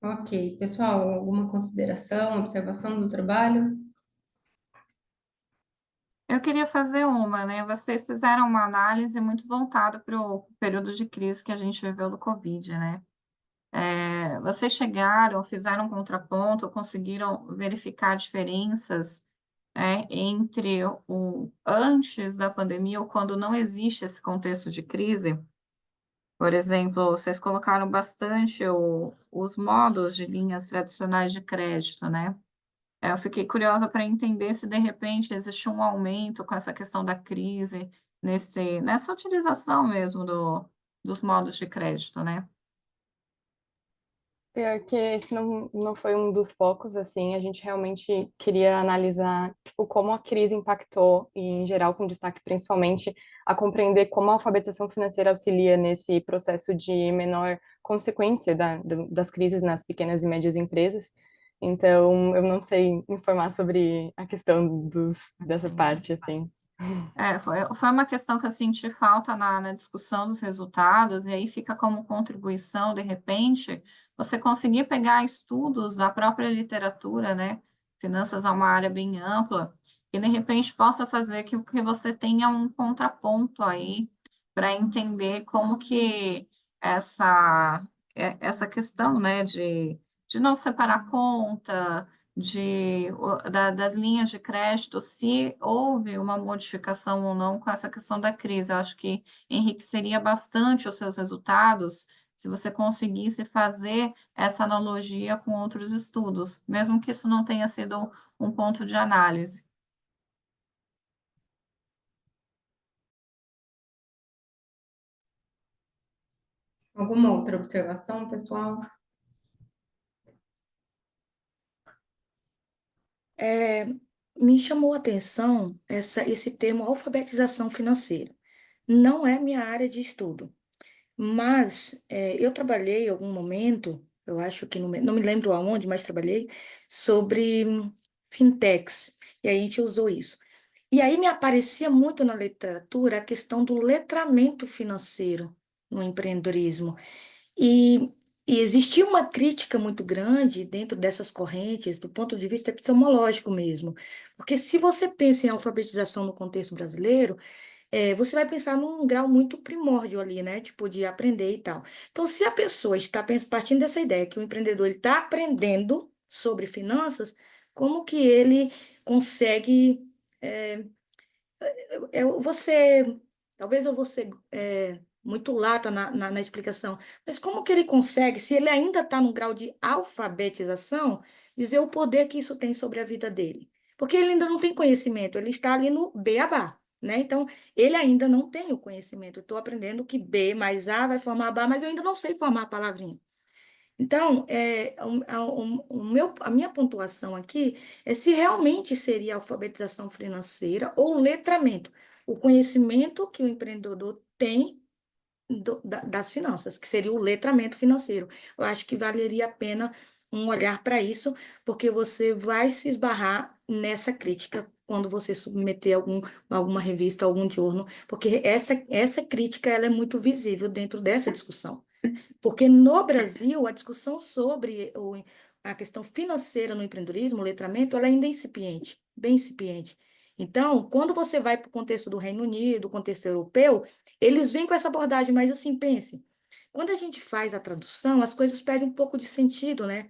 Ok, pessoal, alguma consideração, observação do trabalho? Eu queria fazer uma, né? Vocês fizeram uma análise muito voltada para o período de crise que a gente viveu do Covid, né? Vocês chegaram, fizeram um contraponto, conseguiram verificar diferenças, entre o antes da pandemia ou quando não existe esse contexto de crise? Por exemplo, vocês colocaram bastante os modos de linhas tradicionais de crédito, né? Eu fiquei curiosa para entender se, de repente, existe um aumento com essa questão da crise nessa utilização mesmo dos modos de crédito, né? Pior que esse não foi um dos focos, assim, a gente realmente queria analisar, tipo, como a crise impactou, e em geral, com destaque principalmente a compreender como a alfabetização financeira auxilia nesse processo de menor consequência das crises nas pequenas e médias empresas. Então, eu não sei informar sobre a questão dessa parte, assim. Foi uma questão que eu senti falta na discussão dos resultados, e aí fica como contribuição, de repente, você conseguir pegar estudos da própria literatura, né? Finanças é uma área bem ampla, e de repente possa fazer que você tenha um contraponto aí para entender como que essa questão, né, de não separar conta das linhas de crédito, se houve uma modificação ou não com essa questão da crise. Eu acho que enriqueceria bastante os seus resultados se você conseguisse fazer essa analogia com outros estudos, mesmo que isso não tenha sido um ponto de análise. Alguma outra observação, pessoal? Me chamou a atenção esse termo alfabetização financeira. Não é minha área de estudo, mas eu trabalhei em algum momento, eu acho que não me lembro aonde, mas trabalhei sobre fintechs, e aí a gente usou isso. E aí me aparecia muito na literatura a questão do letramento financeiro no empreendedorismo. E E existia uma crítica muito grande dentro dessas correntes, do ponto de vista epistemológico mesmo. Porque se você pensa em alfabetização no contexto brasileiro, você vai pensar num grau muito primórdio ali, né? Tipo, de aprender e tal. Então, se a pessoa está partindo dessa ideia que o empreendedor está aprendendo sobre finanças, como que ele consegue. é, talvez eu vou ser muito lata na explicação, mas como que ele consegue, se ele ainda está no grau de alfabetização, dizer o poder que isso tem sobre a vida dele? Porque ele ainda não tem conhecimento, ele está ali no beabá, né? Então, ele ainda não tem o conhecimento. Estou aprendendo que B mais A vai formar Bá, mas eu ainda não sei formar a palavrinha. Então, a minha pontuação aqui é se realmente seria alfabetização financeira ou letramento, o conhecimento que o empreendedor tem das finanças, que seria o letramento financeiro. Eu acho que valeria a pena um olhar para isso, porque você vai se esbarrar nessa crítica quando você submeter alguma revista, algum jornal, porque essa crítica ela é muito visível dentro dessa discussão. Porque no Brasil, a discussão sobre a questão financeira no empreendedorismo, o letramento, ela ainda é incipiente, bem incipiente. Então, quando você vai para o contexto do Reino Unido, contexto europeu, eles vêm com essa abordagem, mas assim, pense, quando a gente faz a tradução, as coisas perdem um pouco de sentido, né?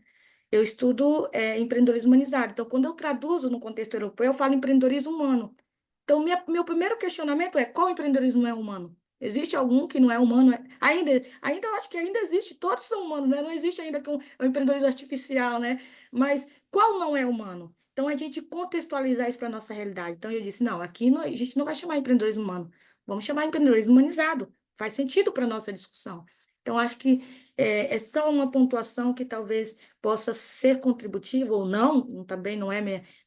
Eu estudo empreendedorismo humanizado, então quando eu traduzo no contexto europeu, eu falo empreendedorismo humano. Então, meu primeiro questionamento é qual empreendedorismo é humano? Existe algum que não é humano? Ainda eu acho que ainda existe, todos são humanos, né? Não existe ainda que um empreendedorismo artificial, né? Mas qual não é humano? Então, a gente contextualizar isso para a nossa realidade. Então, eu disse, não, aqui a gente não vai chamar empreendedorismo humano, vamos chamar empreendedorismo humanizado. Faz sentido para a nossa discussão. Então, acho que é só uma pontuação que talvez possa ser contributiva ou não, também não é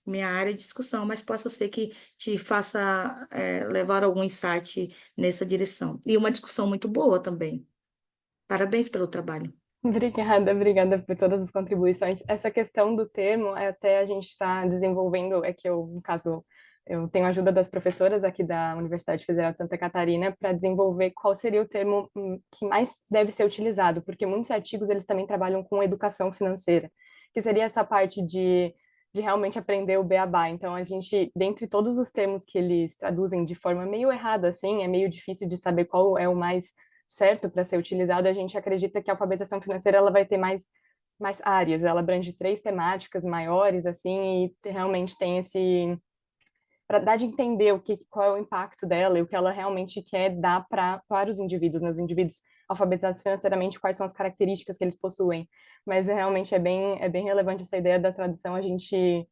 minha área de discussão, mas possa ser que te faça levar algum insight nessa direção. E uma discussão muito boa também. Parabéns pelo trabalho. Obrigada por todas as contribuições. Essa questão do termo, até a gente está desenvolvendo, é que eu, no caso, eu tenho a ajuda das professoras aqui da Universidade Federal de Santa Catarina para desenvolver qual seria o termo que mais deve ser utilizado, porque muitos artigos eles também trabalham com educação financeira, que seria essa parte de realmente aprender o beabá. Então, a gente, dentre todos os termos que eles traduzem de forma meio errada, assim, é meio difícil de saber qual é o mais certo para ser utilizado, a gente acredita que a alfabetização financeira ela vai ter mais áreas, ela abrange 3 temáticas maiores, assim, e realmente tem esse para dar de entender qual é o impacto dela e o que ela realmente quer dar para os indivíduos, né? Os indivíduos alfabetizados financeiramente, quais são as características que eles possuem. Mas realmente é bem relevante essa ideia da tradução, a gente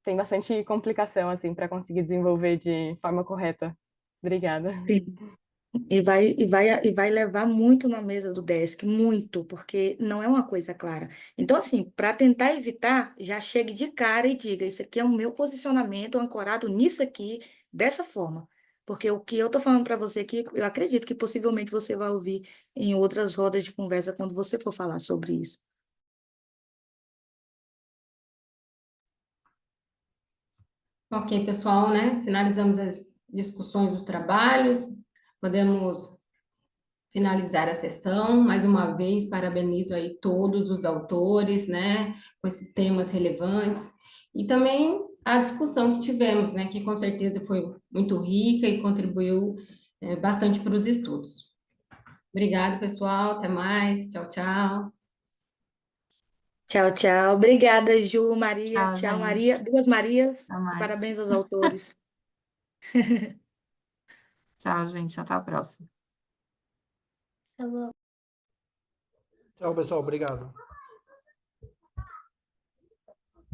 tem bastante complicação, assim, para conseguir desenvolver de forma correta. Obrigada. Sim. E vai levar muito na mesa do desk, muito, porque não é uma coisa clara. Então, assim, para tentar evitar, já chegue de cara e diga: isso aqui é o meu posicionamento ancorado nisso aqui, dessa forma. Porque o que eu estou falando para você aqui, eu acredito que possivelmente você vai ouvir em outras rodas de conversa quando você for falar sobre isso. Ok, pessoal, né? Finalizamos as discussões dos trabalhos. Podemos finalizar a sessão. Mais uma vez, parabenizo aí todos os autores, né? Com esses temas relevantes. E também a discussão que tivemos, né? Que com certeza foi muito rica e contribuiu bastante para os estudos. Obrigada, pessoal. Até mais. Tchau, tchau. Tchau, tchau. Obrigada, Ju, Maria. Tchau, Tchau, gente. Maria. Duas Marias. Até mais. Parabéns aos autores. Tchau, gente. Até a próxima. Tchau, pessoal. Obrigado.